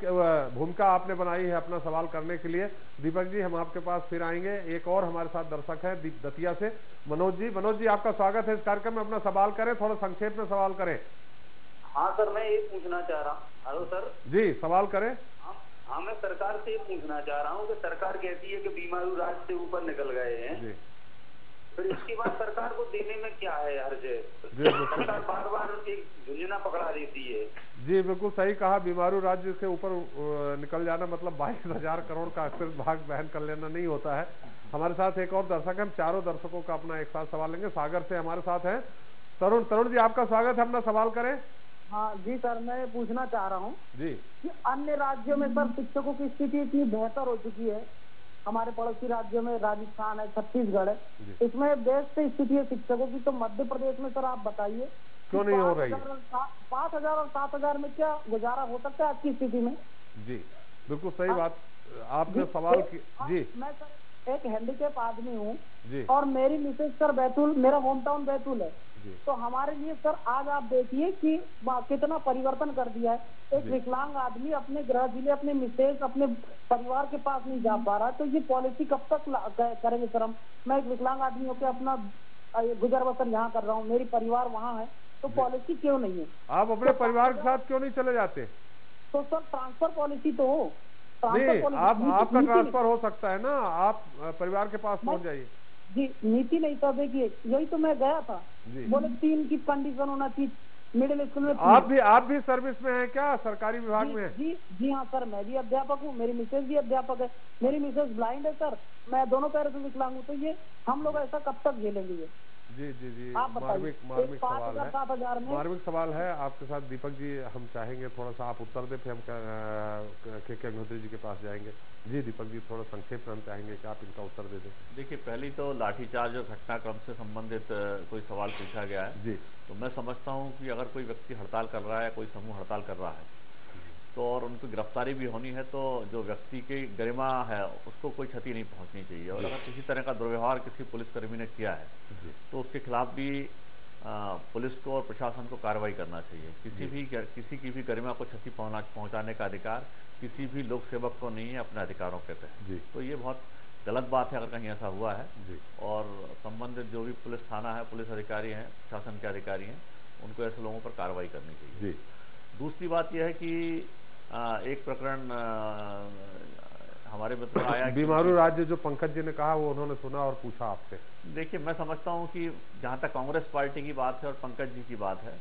भूमिका आपने बनाई है अपना सवाल करने के लिए। दीपक जी, हम आपके पास फिर आएंगे। एक और हमारे साथ दर्शक है दतिया से मनोज जी। मनोज जी, आपका स्वागत है इस कार्यक्रम में, अपना सवाल करें, थोड़ा संक्षेप में सवाल करें। हाँ सर, मैं ये पूछना चाह रहा हूँ। हेलो सर जी, सवाल करें। हाँ, मैं सरकार से ये पूछना चाह रहा हूँ कि सरकार कहती है कि बीमारू राज्य से ऊपर निकल गए हैं, फिर इसके बाद सरकार को देने में क्या है हर्ज है? सरकार बार बार एक झुंझुना पकड़ा देती है। जी बिल्कुल सही कहा, बीमारू राज्य से ऊपर निकल जाना मतलब 22,000 करोड़ का अक्सर भाग बहन कर लेना नहीं होता है। हमारे साथ एक और दर्शक है, हम चारों दर्शकों का अपना एक साथ सवाल लेंगे। सागर से हमारे साथ है तरुण जी, आपका स्वागत है, अपना सवाल करें। हाँ जी सर, मैं पूछना चाह रहा हूँ जी कि अन्य राज्यों में सर शिक्षकों की स्थिति इतनी बेहतर हो चुकी है, हमारे पड़ोसी राज्यों में राजस्थान है, छत्तीसगढ़ है, इसमें बेस्ट स्थिति है शिक्षकों की, तो मध्य प्रदेश में सर आप बताइए क्यों नहीं हो रही? 5,000 और 7,000 में क्या गुजारा हो सकता है आज की स्थिति में? जी बिल्कुल सही बात आपने सवाल की। जी मैं सर एक हैंडीकैप आदमी हूँ और मेरी मिसेज सर बैतूल, मेरा होम टाउन बैतूल है, तो हमारे लिए सर आज आप देखिए कि कितना परिवर्तन कर दिया है। एक विकलांग आदमी अपने गृह जिले, अपने मिसेज, अपने परिवार के पास नहीं जा पा रहा, तो ये पॉलिसी कब तक करेंगे सर हम? मैं एक विकलांग आदमी होकर अपना गुजर बसर यहाँ कर रहा हूँ, मेरी परिवार वहाँ है, तो पॉलिसी क्यों नहीं है? आप अपने परिवार के साथ क्यों नहीं चले जाते? तो सर ट्रांसफर पॉलिसी तो हो, आपका ट्रांसफर हो सकता है ना, आप परिवार के पास पहुँच जाइए। जी नीति नहीं था, देखिए यही तो मैं गया था, बोले 3 की कंडीशन होना चाहिए मिडिल स्कूल में। आप भी सर्विस में हैं क्या, सरकारी विभाग में? जी हाँ सर, मैं भी अध्यापक हूँ, मेरी मिसेज भी अध्यापक है, मेरी मिसेज ब्लाइंड है सर, मैं दोनों पैरों से विकलांग हूँ, तो ये हम लोग ऐसा कब तक झेलेंगे? ये जी मार्मिक सवाल है, मार्मिक सवाल है आपके साथ। दीपक जी, हम चाहेंगे थोड़ा सा आप उत्तर दें, फिर हम के अग्निहोत्री जी के पास जाएंगे। जी दीपक जी, थोड़ा संक्षेप में हम चाहेंगे कि आप इनका उत्तर दे दें। देखिए, पहली तो लाठीचार्ज और घटनाक्रम से संबंधित कोई सवाल पूछा गया है जी, तो मैं समझता हूँ कि अगर कोई व्यक्ति हड़ताल कर रहा है, कोई समूह हड़ताल कर रहा है, तो और उनकी गिरफ्तारी भी होनी है, तो जो व्यक्ति की गरिमा है उसको कोई क्षति नहीं पहुंचनी चाहिए। और अगर किसी तरह का दुर्व्यवहार किसी पुलिसकर्मी ने किया है तो उसके खिलाफ भी पुलिस को और प्रशासन को कार्रवाई करना चाहिए। किसी की भी गरिमा को क्षति पहुंचाने का अधिकार किसी भी लोक सेवक को नहीं है अपने अधिकारों के तहत। तो ये बहुत गलत बात है अगर कहीं ऐसा हुआ है। और संबंधित जो भी पुलिस थाना है, पुलिस अधिकारी हैं, प्रशासन के अधिकारी हैं, उनको ऐसे लोगों पर कार्रवाई करनी चाहिए। जी। दूसरी बात यह है कि एक प्रकरण हमारे मित्र आया, बीमारू राज्य जो पंकज जी ने कहा वो उन्होंने सुना और पूछा आपसे। देखिए, मैं समझता हूं कि जहां तक कांग्रेस पार्टी की बात है और पंकज जी की बात है,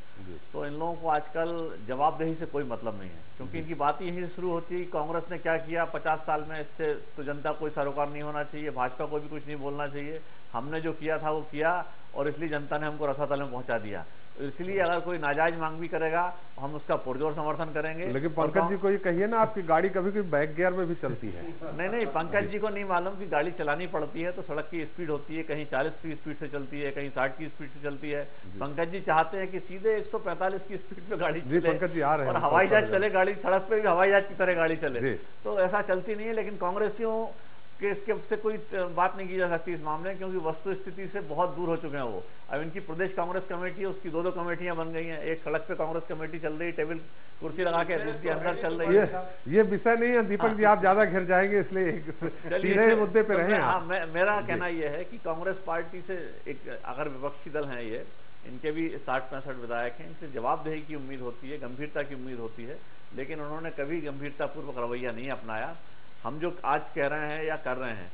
तो इन लोगों को आजकल जवाबदेही से कोई मतलब नहीं है, क्योंकि इनकी बात यहीं से शुरू होती है कि कांग्रेस ने क्या किया 50 साल में, इससे तो जनता कोई सरोकार नहीं होना चाहिए, भाजपा को भी कुछ नहीं बोलना चाहिए, हमने जो किया था वो किया और इसलिए जनता ने हमको रसातल में पहुंचा दिया। इसलिए अगर कोई नाजायज मांग भी करेगा हम उसका पुरजोर समर्थन करेंगे। लेकिन पंकज जी को ये कहिए ना, आपकी गाड़ी कभी कभी बैक गियर में भी चलती है। नहीं, पंकज जी को नहीं मालूम कि गाड़ी चलानी पड़ती है तो सड़क की स्पीड होती है, कहीं 40 की स्पीड से चलती है, कहीं 60 की स्पीड से चलती है। पंकज जी चाहते हैं कि सीधे 145 की स्पीड पे गाड़ी चले। पंकज जी आ रहे हैं, और हवाई जहाज चले, गाड़ी सड़क पे भी हवाई जहाज की तरह गाड़ी चले, तो ऐसा चलती नहीं है। लेकिन कांग्रेसियों कि इसके से कोई बात नहीं की जा सकती इस मामले में, क्योंकि वस्तु स्थिति से बहुत दूर हो चुके हैं वो। अब इनकी प्रदेश कांग्रेस कमेटी है, उसकी 2-2 कमेटियां बन गई हैं। एक सड़क पे कांग्रेस कमेटी चल रही, टेबल कुर्सी लगा के, दूसरी अंदर चल रही है। ये विषय नहीं है दीपक जी, आप ज्यादा घिर जाएंगे, इसलिए सीधे मुद्दे पे रहे। हाँ, मेरा कहना यह है कि कांग्रेस पार्टी से एक अगर विपक्षी दल है ये, इनके भी 60-65 विधायक हैं, इनसे जवाबदेही की उम्मीद होती है, गंभीरता की उम्मीद होती है, लेकिन उन्होंने कभी गंभीरतापूर्वक रवैया नहीं अपनाया। हम जो आज कह रहे हैं या कर रहे हैं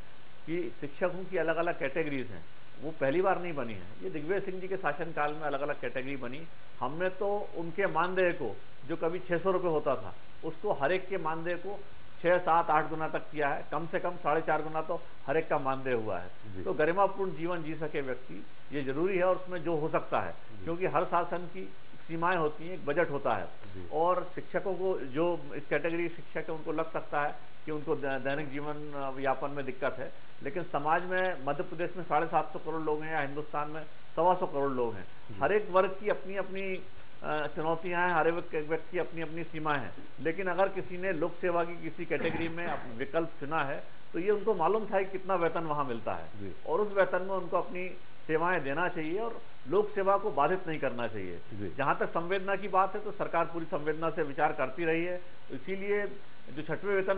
कि शिक्षकों की अलग अलग कैटेगरीज हैं, वो पहली बार नहीं बनी है, ये दिग्विजय सिंह जी के शासनकाल में अलग अलग कैटेगरी बनी। हमने तो उनके मानदेय को, जो कभी 600 रुपये होता था, उसको हर एक के मानदेय को 6, 7, 8 गुना तक किया है, कम से कम 4.5 गुना तो हर एक का मानदेय हुआ है। तो गरिमापूर्ण जीवन जी सके व्यक्ति, ये जरूरी है और उसमें जो हो सकता है, क्योंकि हर शासन की सीमाएं होती हैं, एक बजट होता है, और शिक्षकों को जो इस कैटेगरी शिक्षक है उनको लग सकता है कि उनको दैनिक जीवन यापन में दिक्कत है, लेकिन समाज में मध्य प्रदेश में 750 करोड़ लोग हैं या हिंदुस्तान में 125 करोड़ लोग हैं। हर एक वर्ग की अपनी अपनी चुनौतियां हैं, हर एक व्यक्ति की अपनी अपनी सीमाएं हैं। लेकिन अगर किसी ने लोक सेवा की किसी कैटेगरी में विकल्प चुना है तो ये उनको मालूम था कि कितना वेतन वहां मिलता है, और उस वेतन में उनको अपनी सेवाएं देना चाहिए और लोक सेवा को बाधित नहीं करना चाहिए। जहां तक संवेदना की बात है तो सरकार पूरी संवेदना से विचार करती रही है, इसीलिए जो 6वें वेतन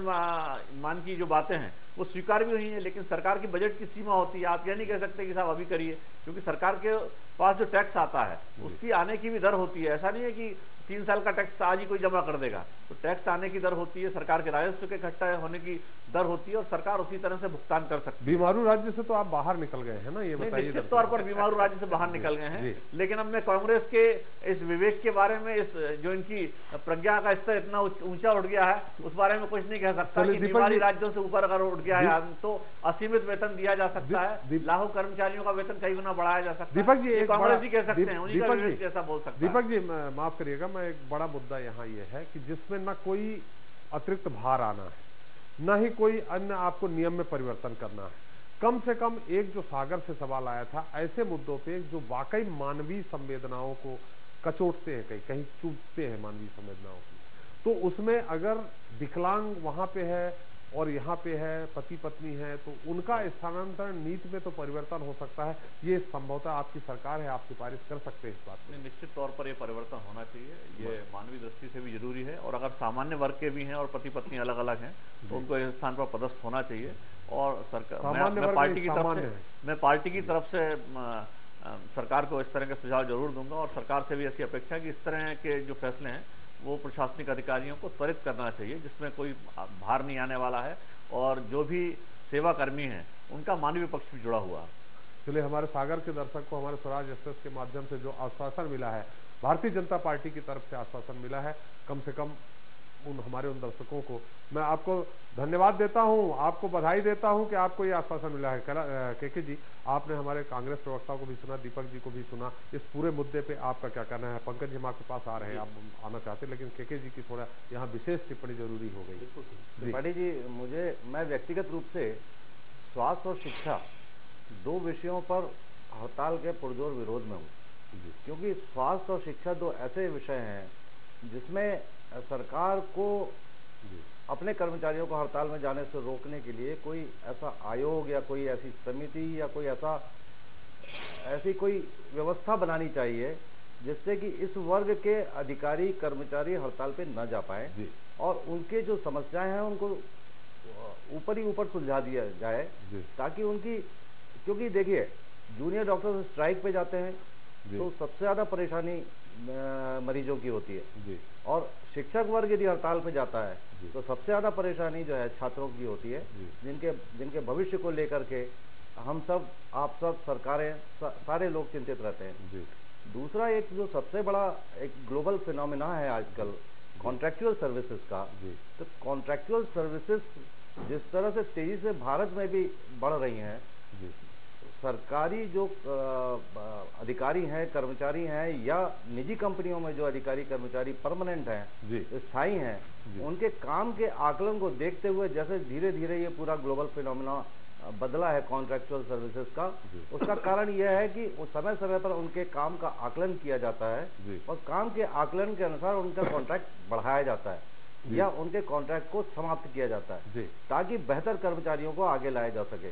मान की जो बातें हैं वो स्वीकार भी हुई हैं। लेकिन सरकार की बजट की सीमा होती है, आप यह नहीं कह सकते कि साहब अभी करिए, क्योंकि सरकार के पास जो टैक्स आता है उसकी आने की भी दर होती है। ऐसा नहीं है कि 3 साल का टैक्स आज ही कोई जमा कर देगा, तो टैक्स आने की दर होती है, सरकार के राजस्व के इकट्ठा होने की दर होती है, और सरकार उसी तरह से भुगतान कर सकती है। बीमारू राज्य से तो आप बाहर निकल गए हैं ना, ये बताइए। निश्चित तौर पर बीमारू राज्य से बाहर निकल गए हैं, लेकिन अब मैं कांग्रेस के इस विवेक के बारे में, इस जो इनकी प्रज्ञा का स्तर इतना ऊंचा उठ गया है, उस बारे में कुछ नहीं कह सकता कि बीमारी राज्यों से ऊपर अगर उठ गया है तो असीमित वेतन दिया जा सकता है, लाखों कर्मचारियों का वेतन कई गुना बढ़ाया जा सकता है। दीपक जी, कांग्रेस जी कह सकते हैं, उन्हीं का विवेक जैसा बोल सकते हैं। दीपक जी माफ करिएगा, मैं एक बड़ा मुद्दा यहाँ ये है कि जिसमें न कोई अतिरिक्त भार आना है, न ही कोई अन्य आपको नियम में परिवर्तन करना है। कम से कम एक जो सागर से सवाल आया था, ऐसे मुद्दों पे जो वाकई मानवीय संवेदनाओं को कचोटते हैं, कहीं चूटते हैं मानवीय संवेदनाओं की, तो उसमें अगर विकलांग वहां पे है और यहाँ पे है, पति पत्नी है, तो उनका स्थानांतरण नीति में तो परिवर्तन हो सकता है। ये संभवतः आपकी सरकार है, आप सिफारिश कर सकते हैं इस बात में। निश्चित तौर पर ये परिवर्तन होना चाहिए, ये मानवीय दृष्टि से भी जरूरी है, और अगर सामान्य वर्ग के भी हैं और पति पत्नी अलग अलग हैं तो उनको इस स्थान पर पदस्थ होना चाहिए। और सरकार, मैं पार्टी की तरफ से सरकार को इस तरह के सुझाव जरूर दूंगा, और सरकार से भी ऐसी अपेक्षा कि इस तरह के जो फैसले हैं वो प्रशासनिक अधिकारियों को त्वरित करना चाहिए, जिसमें कोई भार नहीं आने वाला है, और जो भी सेवा कर्मी हैं उनका मानवीय पक्ष भी जुड़ा हुआ है। चलिए, हमारे सागर के दर्शक को हमारे स्वराज एक्सप्रेस के माध्यम से जो आश्वासन मिला है, भारतीय जनता पार्टी की तरफ से आश्वासन मिला है, कम से कम हमारे उन दर्शकों को मैं आपको धन्यवाद देता हूं, आपको बधाई देता हूं कि आपको ये आश्वासन मिला है। केके जी, आपने हमारे कांग्रेस प्रवक्ता को भी सुना, दीपक जी को भी सुना, इस पूरे मुद्दे पे आपका क्या कहना है? पंकज जी हम आपके पास आ रहे हैं, आप आना चाहते हैं, लेकिन केके जी की थोड़ा यहाँ विशेष टिप्पणी जरूरी हो गई। त्रिपाठी जी, मैं व्यक्तिगत रूप से स्वास्थ्य और शिक्षा 2 विषयों पर हड़ताल के पुरजोर विरोध में हूँ, क्योंकि स्वास्थ्य और शिक्षा 2 ऐसे विषय हैं जिसमें सरकार को अपने कर्मचारियों को हड़ताल में जाने से रोकने के लिए कोई ऐसा आयोग या कोई ऐसी समिति या कोई ऐसी कोई व्यवस्था बनानी चाहिए जिससे कि इस वर्ग के अधिकारी कर्मचारी हड़ताल पे न जा पाए और उनके जो समस्याएं हैं उनको ऊपर ही ऊपर सुलझा दिया जाए, ताकि उनकी, क्योंकि देखिए जूनियर डॉक्टर स्ट्राइक पे जाते हैं तो सबसे ज्यादा परेशानी मरीजों की होती है जी। और शिक्षक वर्ग यदि हड़ताल पे जाता है तो सबसे ज़्यादा परेशानी जो है छात्रों की होती है, जिनके भविष्य को लेकर के हम सब, आप सब, सरकारें, सारे लोग चिंतित रहते हैं। जी। दूसरा एक जो सबसे बड़ा एक ग्लोबल फिनोमिना है आजकल कॉन्ट्रैक्चुअल सर्विसेज का, तो कॉन्ट्रैक्चुअल सर्विसेज जिस तरह से तेजी से भारत में भी बढ़ रही हैं, सरकारी जो अधिकारी हैं, कर्मचारी हैं, या निजी कंपनियों में जो अधिकारी कर्मचारी परमानेंट हैं, स्थायी हैं, उनके काम के आकलन को देखते हुए जैसे धीरे धीरे ये पूरा ग्लोबल फिनोमिना बदला है कॉन्ट्रैक्चुअल सर्विसेज का, उसका कारण यह है कि समय समय पर उनके काम का आकलन किया जाता है और काम के आकलन के अनुसार उनका कॉन्ट्रैक्ट बढ़ाया जाता है या उनके कॉन्ट्रैक्ट को समाप्त किया जाता है ताकि बेहतर कर्मचारियों को आगे लाया जा सके।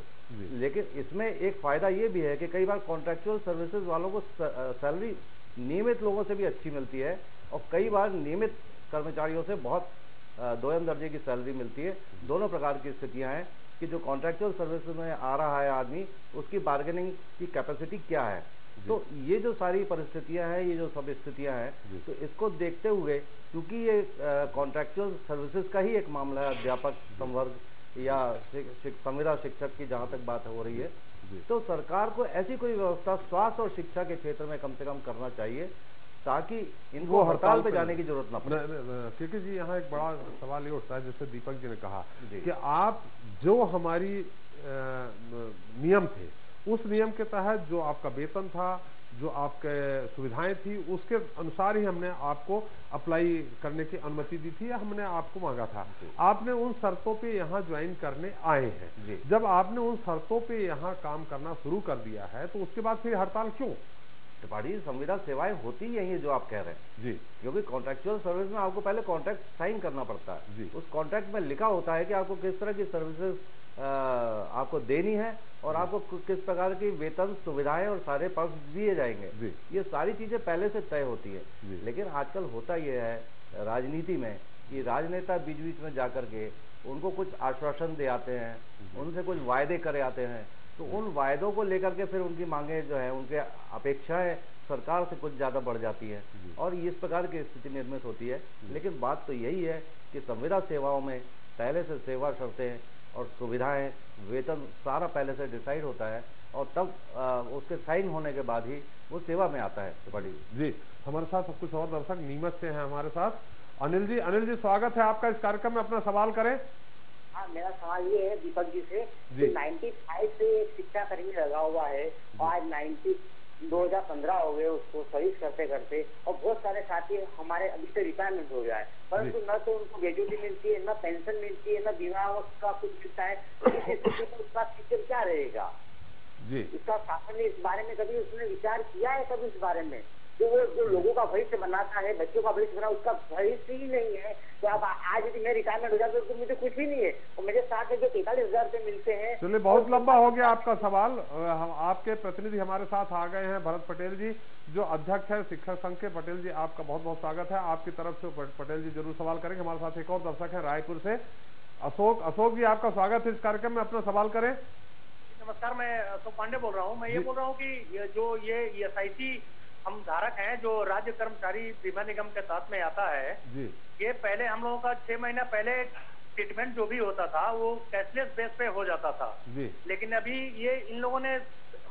लेकिन इसमें एक फायदा ये भी है कि कई बार कॉन्ट्रैक्चुअल सर्विसेज वालों को सैलरी नियमित लोगों से भी अच्छी मिलती है और कई बार नियमित कर्मचारियों से बहुत दोयम दर्जे की सैलरी मिलती है। दोनों प्रकार की स्थितियां हैं कि जो कॉन्ट्रैक्चुअल सर्विस में आ रहा है आदमी, उसकी बार्गेनिंग की कैपेसिटी क्या है। तो ये जो सारी परिस्थितियां हैं, ये जो सब स्थितियां हैं, तो इसको देखते हुए, क्योंकि ये कॉन्ट्रैक्चुअल सर्विसेज का ही एक मामला है, अध्यापक संवर्ग या संविदा शिक्षक की जहां तक बात हो रही है, तो सरकार को ऐसी कोई व्यवस्था स्वास्थ्य और शिक्षा के क्षेत्र में कम से कम करना चाहिए ताकि इनको हड़ताल पे जाने की जरूरत ना पड़े। क्योंकि जी यहाँ एक बड़ा सवाल ये उठता है, जैसे दीपक जी ने कहा कि आप जो हमारी नियम थे, उस नियम के तहत जो आपका वेतन था, जो आपके सुविधाएं थी, उसके अनुसार ही हमने आपको अप्लाई करने की अनुमति दी थी या हमने आपको मांगा था। आपने उन शर्तों पे यहाँ ज्वाइन करने आए हैं। जब आपने उन शर्तों पे यहाँ काम करना शुरू कर दिया है तो उसके बाद फिर हड़ताल क्यों? त्रिपाठी, संविदा सेवाएं होती यही है जो आप कह रहे हैं जी, क्योंकि कॉन्ट्रैक्चुअल सर्विस में आपको पहले कॉन्ट्रैक्ट साइन करना पड़ता है जी। उस कॉन्ट्रैक्ट में लिखा होता है कि आपको किस तरह की सर्विसेज आपको देनी है और आपको किस प्रकार की वेतन, सुविधाएं और सारे पक्ष दिए जाएंगे। ये सारी चीजें पहले से तय होती है। लेकिन आजकल होता यह है राजनीति में कि राजनेता बीच बीच में जाकर के उनको कुछ आश्वासन दे आते हैं, उनसे कुछ वायदे करे आते हैं, तो उन वायदों को लेकर के फिर उनकी मांगे जो है, उनके अपेक्षाएं सरकार से कुछ ज्यादा बढ़ जाती है और इस प्रकार की स्थिति निर्मित होती है। लेकिन बात तो यही है कि संविदा सेवाओं में पहले से सेवा शर्तें और सुविधाएं, वेतन सारा पहले से डिसाइड होता है और तब उसके साइन होने के बाद ही वो सेवा में आता है। बड़ी जी, हमारे साथ कुछ और दर्शक नीमच से हैं हमारे साथ। अनिल जी स्वागत है आपका इस कार्यक्रम में, अपना सवाल करें। हाँ, मेरा सवाल ये है दीपक जी से, 95 से एक शिक्षा कर्मी लगा हुआ है और आज 2015 हो गए उसको सर्विस करते करते, और बहुत सारे साथी हमारे अभी से रिटायरमेंट हो गया है, परंतु न तो उनको ग्रेजुएटी मिलती है, न पेंशन मिलती है, न बीमा का कुछ मिलता है। इस स्थिति में उसका फ्यूचर क्या रहेगा जी? इसका शासन ने इस बारे में कभी उसने विचार किया है? कभी इस बारे में जो लोगों का भविष्य बनाता है, बच्चों का भविष्य बना, उसका भविष्य ही नहीं है। तो अब आज यदि मैं रिटायरमेंट हो जाता तो मुझे कुछ भी नहीं है और मेरे साथ में जो 43,000 रुपए मिलते हैं। चलिए, बहुत लंबा हो गया आपका सवाल। हम आपके प्रतिनिधि हमारे साथ आ गए हैं, भरत पटेल जी, जो अध्यक्ष है शिक्षक संघ के। पटेल जी, आपका बहुत बहुत स्वागत है। आपकी तरफ से पटेल जी जरूर सवाल करेंगे। हमारे साथ एक और दर्शक है रायपुर से, अशोक जी, आपका स्वागत है इस कार्यक्रम में, अपना सवाल करें। नमस्कार, मैं अशोक पांडे बोल रहा हूँ। मैं ये बोल रहा हूँ कि जो ये ESIC हम धारक हैं, जो राज्य कर्मचारी बीमा निगम के साथ में आता है जी, ये पहले हम लोगों का 6 महीना पहले ट्रीटमेंट जो भी होता था वो कैशलेस बेस पे हो जाता था जी। लेकिन अभी ये इन लोगों ने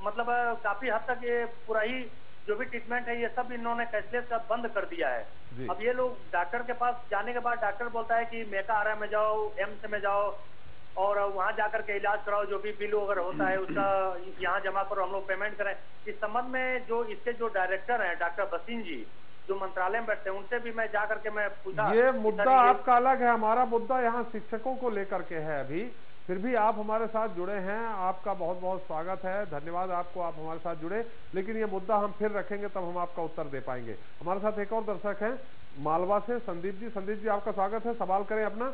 मतलब काफी हद तक ये पूरा ही जो भी ट्रीटमेंट है ये सब इन्होंने कैशलेस का बंद कर दिया है। अब ये लोग डॉक्टर के पास जाने के बाद डॉक्टर बोलता है कि मेकाहारा में जाओ, एम्स में जाओ और वहां जाकर के इलाज कराओ, जो भी बिल वगैरह होता है उसका यहाँ जमा करो, हम लोग पेमेंट करें। इस संबंध में जो इसके जो डायरेक्टर हैं डॉक्टर बसीन जी, जो मंत्रालय में बैठते हैं, उनसे भी मैं जाकर के मैं पूछा। ये मुद्दा आपका अलग है, हमारा मुद्दा यहाँ शिक्षकों को लेकर के है अभी। फिर भी आप हमारे साथ जुड़े हैं, आपका बहुत बहुत स्वागत है, धन्यवाद आपको, आप हमारे साथ जुड़े। लेकिन ये मुद्दा हम फिर रखेंगे, तब हम आपका उत्तर दे पाएंगे। हमारे साथ एक और दर्शक है मालवा से, संदीप जी, आपका स्वागत है, सवाल करें अपना।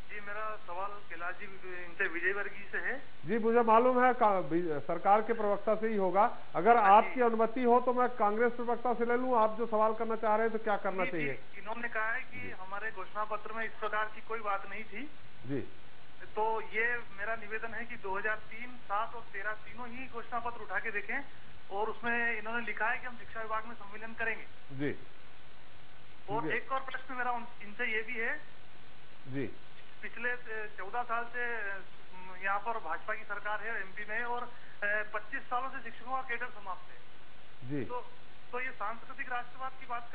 जी, मेरा सवाल कैलाश जी इनसे विजय वर्गीय से है। जी, मुझे मालूम है सरकार के प्रवक्ता से ही होगा। अगर आपकी अनुमति हो तो मैं कांग्रेस प्रवक्ता से ले लूं। आप जो सवाल करना चाह रहे हैं तो क्या करना चाहिए? इन्होंने कहा है कि हमारे घोषणा पत्र में इस प्रकार की कोई बात नहीं थी जी। तो ये मेरा निवेदन है कि 2003, 7 और 13 तीनों ही घोषणा पत्र उठा के देखें और उसमें इन्होंने लिखा है कि हम शिक्षा विभाग में सम्मेलन करेंगे जी। और एक और प्रश्न मेरा इनसे ये भी है जी, पिछले 14 साल से यहाँ पर भाजपा की सरकार है एमपी में, और 25 सालों से शिक्षकों का कैडर समाप्त है जी। तो ये सांस्कृतिक राष्ट्रवाद की बात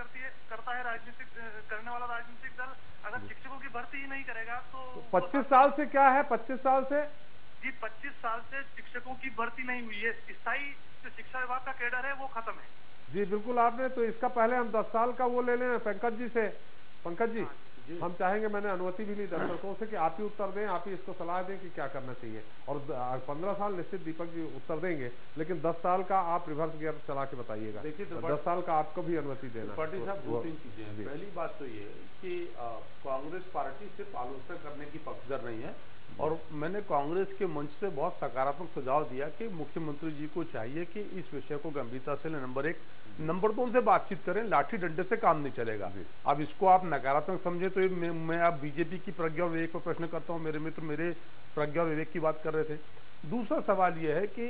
करता है राजनीतिक करने वाला राजनीतिक दल, अगर शिक्षकों की भर्ती ही नहीं करेगा तो 25 साल से क्या है? 25 साल से जी 25 साल से शिक्षकों की भर्ती नहीं हुई है, स्थायी जो शिक्षा विभाग का कैडर है वो खत्म है। जी बिल्कुल, आपने तो इसका पहले हम 10 साल का वो ले लें पंकज जी से। पंकज जी, हम चाहेंगे, मैंने अनुमति भी ली दर्शकों से कि आप ही उत्तर दें, आप ही इसको सलाह दें कि क्या करना चाहिए, और 15 साल निश्चित दीपक जी उत्तर देंगे, लेकिन 10 साल का आप रिवर्स गियर चला के बताइएगा। देखिए 10 साल का आपको भी अनुमति देना। त्रिपाठी साहब, 2-3 चीजें हैं। पहली बात तो ये कि कांग्रेस पार्टी सिर्फ आलोचना करने की पक्षधर नहीं है, और मैंने कांग्रेस के मंच से बहुत सकारात्मक सुझाव दिया कि मुख्यमंत्री जी को चाहिए कि इस विषय को गंभीरता से लें, नंबर 1। नंबर 2, उनसे बातचीत करें, लाठी डंडे से काम नहीं चलेगा। अब इसको आप नकारात्मक समझे तो मैं आप बीजेपी की प्रज्ञा और विवेक पर प्रश्न करता हूं, मेरे मित्र मेरे प्रज्ञा और विवेक की बात कर रहे थे। दूसरा सवाल यह है कि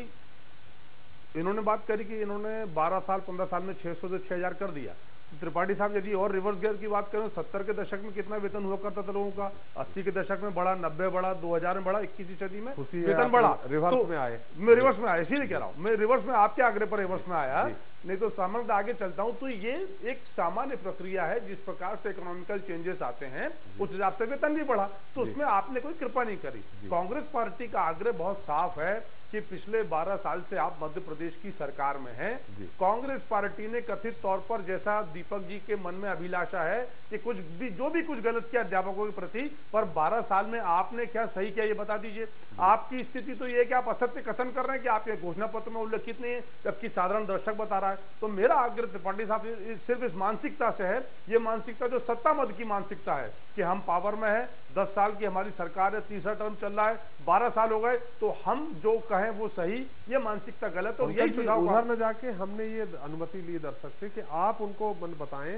इन्होंने बात करी कि इन्होंने 12 साल 15 साल में 600 से 6000 कर दिया। त्रिपाठी साहब, यदि और रिवर्स गियर की बात करें, 70 के दशक में कितना वेतन हुआ करता था लोगों का, 80 के दशक में बढ़ा, 90 बढ़ा, 2000 में बढ़ा, 21वीं सदी में वेतन बढ़ा। रिवर्स में आए, मैं रिवर्स में आया, इसीलिए कह रहा हूं, मैं रिवर्स में आपके आग्रह पर रिवर्स में आया, नहीं तो सामान्य आगे चलता हूं। तो ये एक सामान्य प्रक्रिया है, जिस प्रकार से इकोनॉमिकल चेंजेस आते हैं उस हिसाब से वेतन भी बढ़ा, तो उसमें आपने कोई कृपा नहीं करी। कांग्रेस पार्टी का आग्रह बहुत साफ है कि पिछले 12 साल से आप मध्य प्रदेश की सरकार में हैं। कांग्रेस पार्टी ने कथित तौर पर, जैसा दीपक जी के मन में अभिलाषा है कि कुछ भी जो भी कुछ गलत किया अध्यापकों के प्रति, पर 12 साल में आपने क्या सही किया ये बता दीजिए। आपकी स्थिति तो ये है कि आप असत्य कथन कर रहे हैं कि आपके घोषणा पत्र में उल्लेखित नहीं है, जबकि साधारण दर्शक बता रहा है। तो मेरा आग्रह त्रिपाठी साहब सिर्फ इस मानसिकता से है, ये मानसिकता जो सत्ता मद की मानसिकता है कि हम पावर में है, 10 साल की हमारी सरकार है, तीसरा टर्म चल रहा है, 12 साल हो गए, तो हम जो कहें वो सही, ये मानसिकता गलत। और यही सुझाव उधर में जाके हमने ये अनुमति ली दर्शक से कि आप उनको बताएं,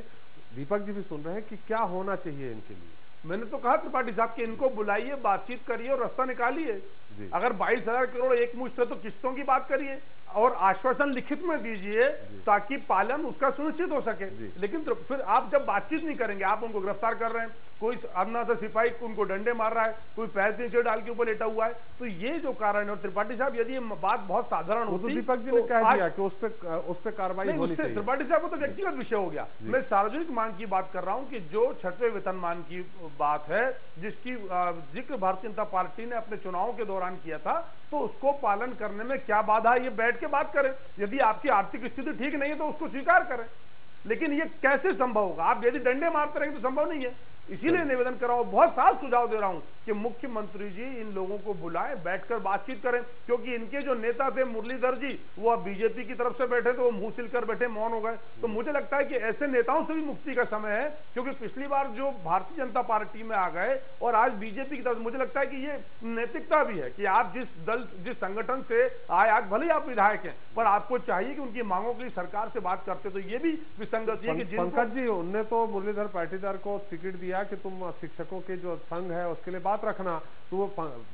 दीपक जी भी सुन रहे हैं कि क्या होना चाहिए इनके लिए। मैंने तो कहा त्रिपाठी साहब कि इनको बुलाइए, बातचीत करिए और रास्ता निकालिए। अगर 22,000 करोड़ एक मुश्त है तो किस्तों की बात करिए और आश्वासन लिखित में दीजिए ताकि पालन उसका सुनिश्चित हो सके। लेकिन तो फिर आप जब बातचीत नहीं करेंगे, आप उनको गिरफ्तार कर रहे हैं, कोई अन्ना से सिपाही उनको डंडे मार रहा है, कोई पैर नीचे डाल के ऊपर लेटा हुआ है, तो ये जो कारण है। और त्रिपाठी साहब, यदि ये बात बहुत साधारण होती, दीपक जी ने कह दिया कि उस पर कार्रवाई होनी चाहिए। त्रिपाठी साहब, वो तो व्यक्तिगत विषय हो गया। मैं सार्वजनिक मांग की बात कर रहा हूं कि जो 6वें वेतनमान की बात है, जिसकी जिक्र भारतीय जनता पार्टी ने अपने चुनाव के दौरान किया था, तो उसको पालन करने में क्या बाधा है, ये बैठ के बात करें। यदि आपकी आर्थिक स्थिति ठीक नहीं है तो उसको स्वीकार करें, लेकिन ये कैसे संभव होगा? आप यदि डंडे मारते रहेंगे तो संभव नहीं है। इसीलिए निवेदन कर रहा हूं, बहुत साफ सुझाव दे रहा हूं कि मुख्यमंत्री जी इन लोगों को बुलाएं, बैठकर बातचीत करें, क्योंकि इनके जो नेता थे मुरलीधर जी, वो अब बीजेपी की तरफ से बैठे तो वो मुंह सिलकर बैठे, मौन हो गए। तो मुझे लगता है कि ऐसे नेताओं से भी मुक्ति का समय है, क्योंकि पिछली बार जो भारतीय जनता पार्टी में आ गए और आज बीजेपी की तरफ, मुझे लगता है कि ये नैतिकता भी है कि आप जिस संगठन से आए, आज भले आप विधायक हैं, पर आपको चाहिए कि उनकी मांगों के लिए सरकार से बात करते। तो ये भी विसंगति है कि पंकज जी, उनने तो मुरलीधर पाटीदार को टिकट दिया कि तुम शिक्षकों के जो संघ है उसके लिए बात रखना, तो वो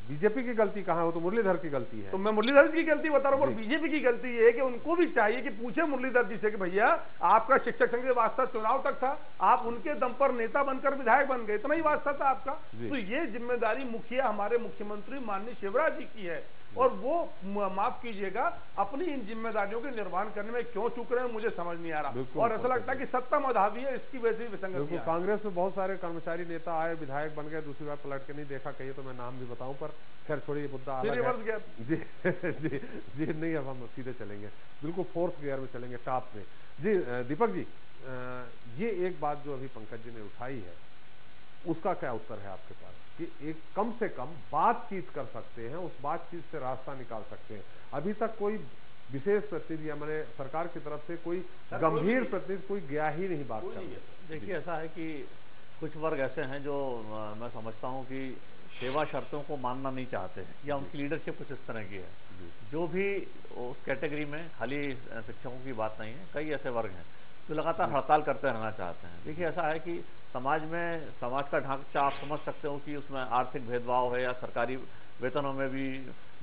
बीजेपी की गलती कहाँ है? वो तो मुरलीधर की गलती है। तो मैं मुरलीधर की गलती बता रहा हूँ, बीजेपी की गलती ये है कि उनको भी चाहिए कि पूछे मुरलीधर जी से कि भैया, आपका शिक्षक संघ के वास्ता चुनाव तक था, आप उनके दम पर नेता बनकर विधायक बन गए, इतना ही वास्ता था आपका। तो ये जिम्मेदारी मुखिया हमारे मुख्यमंत्री माननीय शिवराज जी की है, और वो माफ कीजिएगा अपनी इन जिम्मेदारियों के निर्वहन करने में क्यों चूक रहे हैं, मुझे समझ नहीं आ रहा। और ऐसा लगता है कि सत्ता मधावी है, इसकी वजह से विसंगति। कांग्रेस में बहुत सारे कर्मचारी नेता आए, विधायक बन गए, दूसरी बार पलट के नहीं देखा, कहिए तो मैं नाम भी बताऊं, पर खैर छोड़िए, मुद्दा अलग है। जी जी जी, नहीं, अब हम सीधे चलेंगे, बिल्कुल फोर्थ गियर में चलेंगे, टॉप में। जी दीपक जी, ये एक बात जो अभी पंकज जी ने उठाई है, उसका क्या उत्तर है आपके पास कि एक कम से कम बातचीत कर सकते हैं, उस बातचीत से रास्ता निकाल सकते हैं? अभी तक कोई विशेष प्रतिनिधि या मैंने सरकार की तरफ से कोई गंभीर प्रतिनिधि कोई गया ही नहीं बात करने। देखिए, ऐसा है कि कुछ वर्ग ऐसे हैं जो मैं समझता हूं कि सेवा शर्तों को मानना नहीं चाहते हैं, या उनकी लीडरशिप कुछ इस तरह की है, जो भी उस कैटेगरी में, खाली शिक्षकों की बात नहीं है, कई ऐसे वर्ग हैं जो लगातार हड़ताल करते रहना चाहते हैं। देखिए, ऐसा है कि समाज का ढांचा आप समझ सकते हो कि उसमें आर्थिक भेदभाव है या सरकारी वेतनों में भी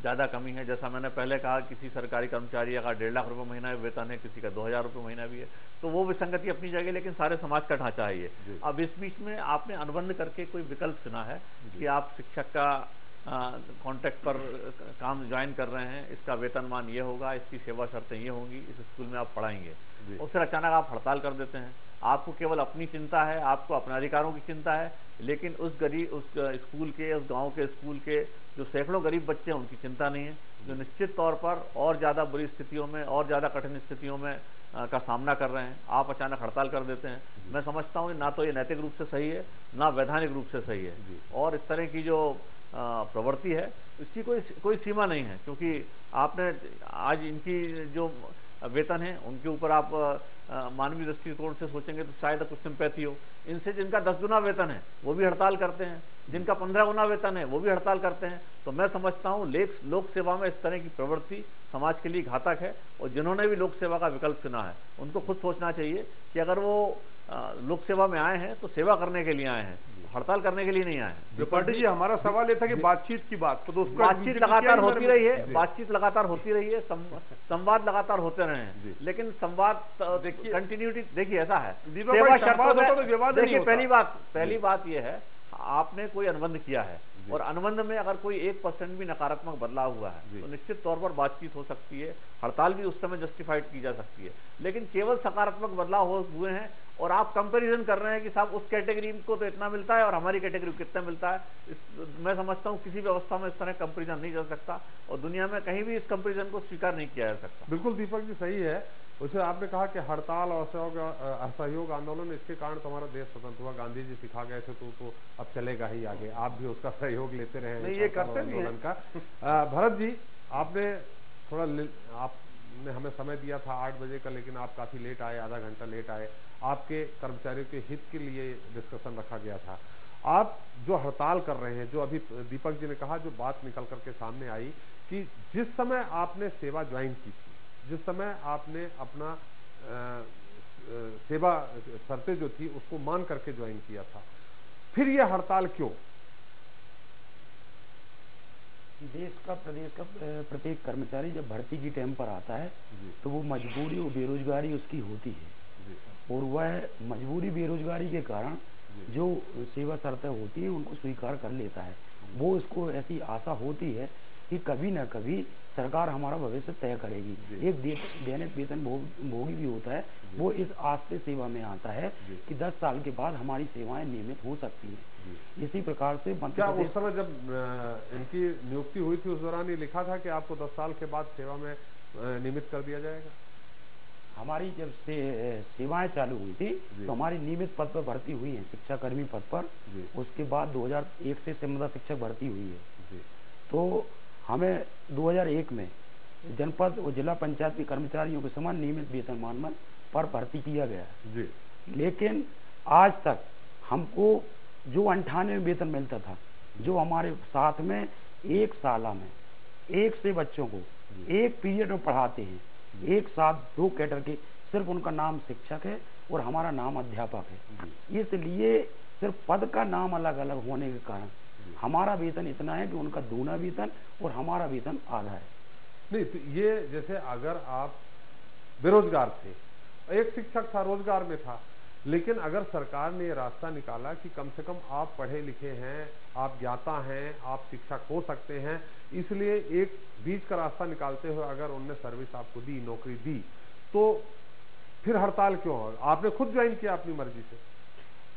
ज़्यादा कमी है। जैसा मैंने पहले कहा, किसी सरकारी कर्मचारी का 1.5 लाख रुपये महीना वेतन है, किसी का 2000 रुपये महीना भी है, तो वो विसंगति अपनी जगह, लेकिन सारे समाज का ढांचा है ये। अब इस बीच में आपने अनुबंध करके कोई विकल्प चुना है कि आप शिक्षक का कॉन्ट्रैक्ट पर काम ज्वाइन कर रहे हैं, इसका वेतनमान ये होगा, इसकी सेवा शर्तें ये होंगी, इस स्कूल में आप पढ़ाएंगे, और फिर अचानक आप हड़ताल कर देते हैं। आपको केवल अपनी चिंता है, आपको अपने अधिकारों की चिंता है, लेकिन उस स्कूल के, उस गांव के स्कूल के जो सैकड़ों गरीब बच्चे हैं उनकी चिंता नहीं है, जो निश्चित तौर पर और ज़्यादा बुरी स्थितियों में, और ज़्यादा कठिन स्थितियों में का सामना कर रहे हैं। आप अचानक हड़ताल कर देते हैं। मैं समझता हूँ ना तो ये नैतिक रूप से सही है, ना वैधानिक रूप से सही है, और इस तरह की जो प्रवृत्ति है इसकी कोई सीमा नहीं है, क्योंकि आपने आज इनकी जो वेतन है उनके ऊपर आप मानवीय दृष्टिकोण से सोचेंगे तो शायद कुछ सिंपैथी हो। इनसे जिनका 10 गुना वेतन है वो भी हड़ताल करते हैं, जिनका 15 गुना वेतन है वो भी हड़ताल करते हैं। तो मैं समझता हूँ लोक सेवा में इस तरह की प्रवृत्ति समाज के लिए घातक है, और जिन्होंने भी लोक सेवा का विकल्प चुना है उनको खुद सोचना चाहिए कि अगर वो लोक सेवा में आए हैं तो सेवा करने के लिए आए हैं, हड़ताल करने के लिए नहीं आए हैं। त्रिपाठी जी, हमारा सवाल ये था कि बातचीत की बात, तो दोस्तों बातचीत लगातार होती रही है, बातचीत लगातार होती रही है, संवाद लगातार होते रहे हैं, लेकिन संवाद कंटिन्यूटी देखिए ऐसा है, सेवा शर्तों में देखिए पहली बात यह है, आपने कोई अनुबंध किया है और अनुबंध में अगर कोई 1% भी नकारात्मक बदलाव हुआ है तो निश्चित तौर पर बातचीत हो सकती है, हड़ताल भी उस समय जस्टिफाइड की जा सकती है। लेकिन केवल सकारात्मक बदलाव हुए हैं और आप कंपैरिजन कर रहे हैं कि साहब उस कैटेगरी को तो इतना मिलता है और हमारी कैटेगरी को कितना मिलता है, मैं समझता हूं किसी व्यवस्था में इस तरह कंपैरिजन नहीं जा सकता, और दुनिया में कहीं भी इस कंपैरिजन को स्वीकार नहीं किया जा सकता। बिल्कुल दीपक जी सही है। उसे आपने कहा कि हड़ताल और असहयोग आंदोलन, इसके कारण तुम्हारा देश स्वतंत्र हुआ, गांधी जी सिखा गए थे तो अब चलेगा ही आगे, आप भी उसका सहयोग लेते रहे नहीं, ये करते आंदोलन का। भरत जी, आपने आपने हमें समय दिया था 8 बजे का, लेकिन आप काफी लेट आए, आधा घंटा लेट आए। आपके कर्मचारियों के हित के लिए डिस्कशन रखा गया था। आप जो हड़ताल कर रहे हैं, जो अभी दीपक जी ने कहा, जो बात निकल करके सामने आई कि जिस समय आपने सेवा ज्वाइन की थी, जिस समय आपने अपना सेवा शर्तें जो थी उसको मान करके ज्वाइन किया था, फिर यह हड़ताल क्यों? देश का, प्रदेश का प्रत्येक कर्मचारी जब भर्ती की टाइम पर आता है तो वो मजबूरी और बेरोजगारी उसकी होती है, और वह मजबूरी बेरोजगारी के कारण जो सेवा शर्तें होती हैं उनको स्वीकार कर लेता है। वो इसको ऐसी आशा होती है कि कभी न कभी सरकार हमारा भविष्य तय करेगी। एक दैनिक वेतन भोगी भी होता है, वो इस आस से सेवा में आता है कि 10 साल के बाद हमारी सेवाएं नियमित हो सकती हैं। इसी प्रकार से क्या उस समय जब इनकी नियुक्ति हुई थी उस दौरान ये लिखा था कि आपको 10 साल के बाद सेवा में नियमित कर दिया जाएगा? हमारी जब सेवाएं चालू हुई थी तो हमारी नियमित पद पर भर्ती हुई है, शिक्षा कर्मी पद पर। उसके बाद 2001 से संविदा शिक्षक भर्ती हुई है, तो हमें 2001 में जनपद और जिला पंचायत के कर्मचारियों के समान नियमित वेतनमान पर भर्ती किया गया है। लेकिन आज तक हमको जो 98 वेतन मिलता था, जो हमारे साथ में एक साल में 1 से बच्चों को एक पीरियड में पढ़ाते हैं, एक साथ 2 कैडर के, सिर्फ उनका नाम शिक्षक है और हमारा नाम अध्यापक है। इसलिए सिर्फ पद का नाम अलग अलग होने के कारण हमारा वेतन इतना है कि उनका दूना वेतन और हमारा वेतन आधा है। नहीं तो ये जैसे अगर आप बेरोजगार थे, एक शिक्षक था रोजगार में था, लेकिन अगर सरकार ने ये रास्ता निकाला कि कम से कम आप पढ़े लिखे हैं, आप ज्ञाता हैं, आप शिक्षक हो सकते हैं, इसलिए एक बीच का रास्ता निकालते हुए अगर उनने सर्विस आपको दी, नौकरी दी, तो फिर हड़ताल क्यों? आपने खुद ज्वाइन किया अपनी मर्जी से।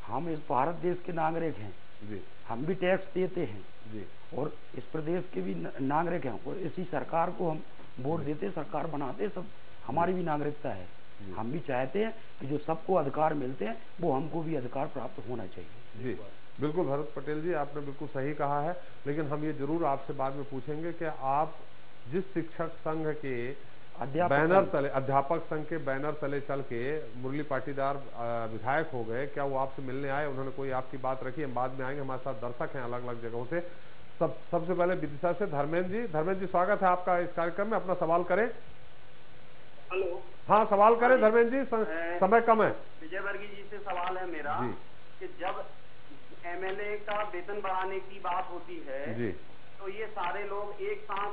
हम इस भारत देश के नागरिक हैं जी, हम भी टैक्स देते हैं जी, और इस प्रदेश के भी नागरिक हैं, और इसी सरकार को हम वोट देते, सरकार बनाते, सब हमारी भी नागरिकता है। हम भी चाहते हैं कि जो सबको अधिकार मिलते हैं वो हमको भी अधिकार प्राप्त होना चाहिए। जी बिल्कुल भरत पटेल जी, आपने बिल्कुल सही कहा है, लेकिन हम ये जरूर आपसे बाद में पूछेंगे कि आप जिस शिक्षक संघ के बैनर तले, अध्यापक संघ के बैनर तले चल के मुरली पाटीदार विधायक हो गए, क्या वो आपसे मिलने आए? उन्होंने कोई आपकी बात रखी? हम बाद में आएंगे, हमारे साथ दर्शक हैं अलग अलग जगहों से। सबसे पहले विदिशा से धर्मेंद्र जी स्वागत है आपका इस कार्यक्रम में, अपना सवाल करें। हेलो, हाँ सवाल करें धर्मेंद्र जी, समय कम है। विजय वर्गीय जी से सवाल है मेरा कि जब एमएलए का वेतन बढ़ाने की बात होती है जी, तो ये सारे लोग एक साथ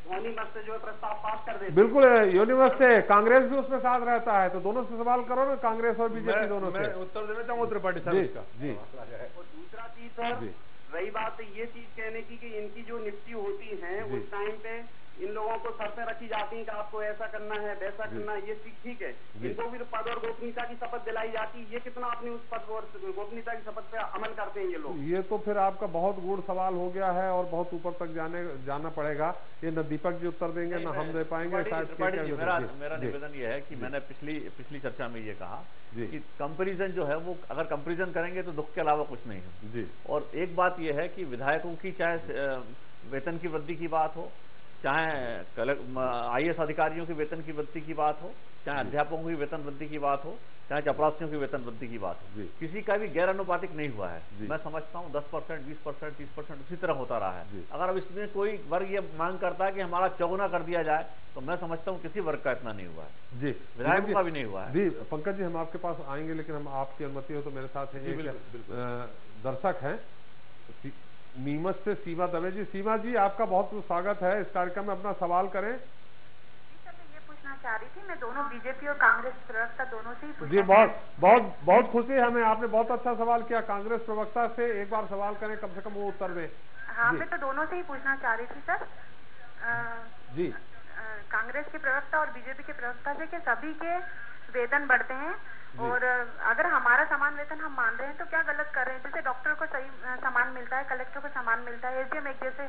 ध्वनि मत से जो है प्रस्ताव पास कर देते। बिल्कुल यूनिवर्स से कांग्रेस भी उसमें साथ रहता है, तो दोनों से सवाल करो ना, कांग्रेस और बीजेपी दोनों से। उत्तर देना चाहूंगा त्रिपाठी साहब इसका। जी। और दूसरा चीज सर, रही बात ये चीज कहने की कि इनकी जो नियुक्ति होती है उस टाइम पे इन लोगों को शर्तें रखी जाती हैं कि आपको ऐसा करना है वैसा करना है, ये ठीक है। इनको भी पद और गोपनीयता की शपथ दिलाई जाती है, ये कितना अपनी उस पद और गोपनीयता की शपथ पे अमल करते हैं ये लोग? ये तो फिर आपका बहुत गूढ़ सवाल हो गया है और बहुत ऊपर तक जाना पड़ेगा। ये न दीपक जी उत्तर देंगे न हम दे पाएंगे। मेरा निवेदन ये है कि मैंने पिछली चर्चा में ये कहा कि कंपैरिजन जो है वो अगर कंपैरिजन करेंगे तो दुख के अलावा कुछ नहीं है जी। और एक बात ये है कि विधायकों की चाहे वेतन की वृद्धि की बात हो, चाहे IAS अधिकारियों के वेतन की वृद्धि की बात हो, चाहे अध्यापकों की वेतन वृद्धि की बात हो, चाहे चपरासियों की वेतन वृद्धि की बात हो, किसी का भी गैर अनुपातिक नहीं हुआ है। मैं समझता हूँ 10%, 20%, 30% उसी तरह होता रहा है। अगर अब इसमें कोई वर्ग ये मांग करता है कि हमारा चौगुना कर दिया जाए, तो मैं समझता हूँ किसी वर्ग का इतना नहीं हुआ है जी, विधायकों का भी नहीं हुआ है जी। पंकज जी, हम आपके पास आएंगे, लेकिन हम आपकी अनुमति हो तो मेरे साथ है दर्शक हैं नीमच से सीमा दवे जी। सीमा जी, आपका बहुत बहुत स्वागत है इस कार्यक्रम में, अपना सवाल करें। ये पूछना चाह रही थी मैं, दोनों बीजेपी और कांग्रेस प्रवक्ता दोनों से ही पूछना। जी, बहुत खुशी है हमें, आपने बहुत अच्छा सवाल किया। कांग्रेस प्रवक्ता से एक बार सवाल करें, कम से कम वो उत्तर दें। हाँ, मैं तो दोनों से ही पूछना चाह रही थी सर जी। कांग्रेस के प्रवक्ता और बीजेपी के प्रवक्ता से कि सभी के वेतन बढ़ते हैं, और अगर हमारा समान वेतन हम मान रहे हैं तो क्या गलत कर रहे हैं? जैसे डॉक्टर को सही सामान मिलता है, कलेक्टर को सामान मिलता है, SDM एक जैसे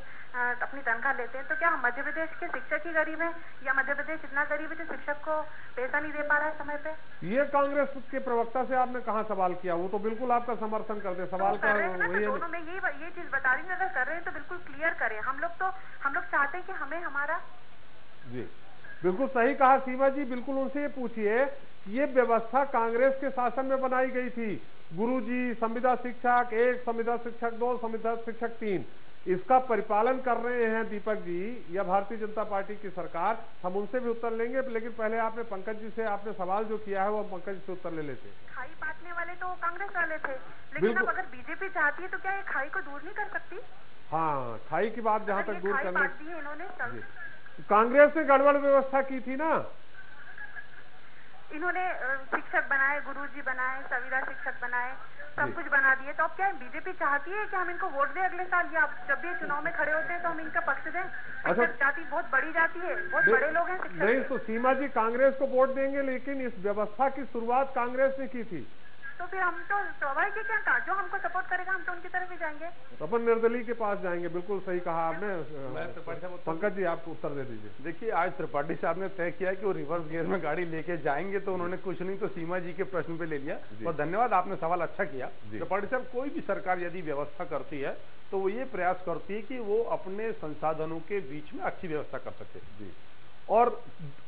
अपनी तनख्वाह लेते हैं, तो क्या मध्य प्रदेश के शिक्षक ही गरीब है, या मध्य प्रदेश इतना गरीब है जो शिक्षक को पैसा नहीं दे पा रहा है समय पे? ये कांग्रेस के प्रवक्ता से आपने कहाँ सवाल किया? वो तो बिल्कुल आपका समर्थन करते सवाल कर रहे हैं ना, तो दोनों में ये चीज बता रही हूँ, अगर कर रहे हैं तो बिल्कुल क्लियर करें। हम लोग चाहते हैं कि हमें हमारा। जी, बिल्कुल सही कहा सीमा जी। बिल्कुल उनसे ये पूछिए, ये व्यवस्था कांग्रेस के शासन में बनाई गई थी। गुरुजी, संविदा शिक्षक 1, संविदा शिक्षक 2, संविदा शिक्षक 3, इसका परिपालन कर रहे हैं दीपक जी या भारतीय जनता पार्टी की सरकार? हम उनसे भी उत्तर लेंगे, लेकिन पहले आपने पंकज जी से आपने सवाल जो किया है वो पंकज जी से उत्तर ले लेते। खाई बांटने वाले तो कांग्रेस वाले थे, लेकिन अब अगर बीजेपी चाहती है तो क्या ये खाई को दूर नहीं कर सकती? हाँ, खाई की बात जहाँ तक दूर करने, इन्होंने कांग्रेस ने गड़बड़ व्यवस्था की थी ना। इन्होंने शिक्षक बनाए, गुरुजी बनाए, संविदा शिक्षक बनाए, सब कुछ बना दिए। तो अब क्या बीजेपी चाहती है कि हम इनको वोट दें अगले साल, या जब भी चुनाव में खड़े होते हैं तो हम इनका पक्ष दें? शिक्षक जाति बहुत बड़ी जाती है, बहुत बड़े लोग हैं शिक्षक। नहीं तो सीमा जी, कांग्रेस को वोट देंगे, लेकिन इस व्यवस्था की शुरुआत कांग्रेस ने की थी। तो फिर हम तो स्वाभाविक है, क्या जो हमको सपोर्ट करेगा हम तो उनकी तरफ ही जाएंगे, अपन निर्दलीय के पास जाएंगे। बिल्कुल सही कहा आपने। पंकज जी, आपको उत्तर दे दीजिए। देखिए, आज त्रिपाठी साहब ने तय किया कि वो रिवर्स गियर में गाड़ी लेके जाएंगे, तो उन्होंने कुछ नहीं तो सीमा जी के प्रश्न पे ले लिया। और धन्यवाद, आपने सवाल अच्छा किया। त्रिपाठी साहब, कोई भी सरकार यदि व्यवस्था करती है तो वो ये प्रयास करती है कि वो अपने संसाधनों के बीच में अच्छी व्यवस्था कर सके। और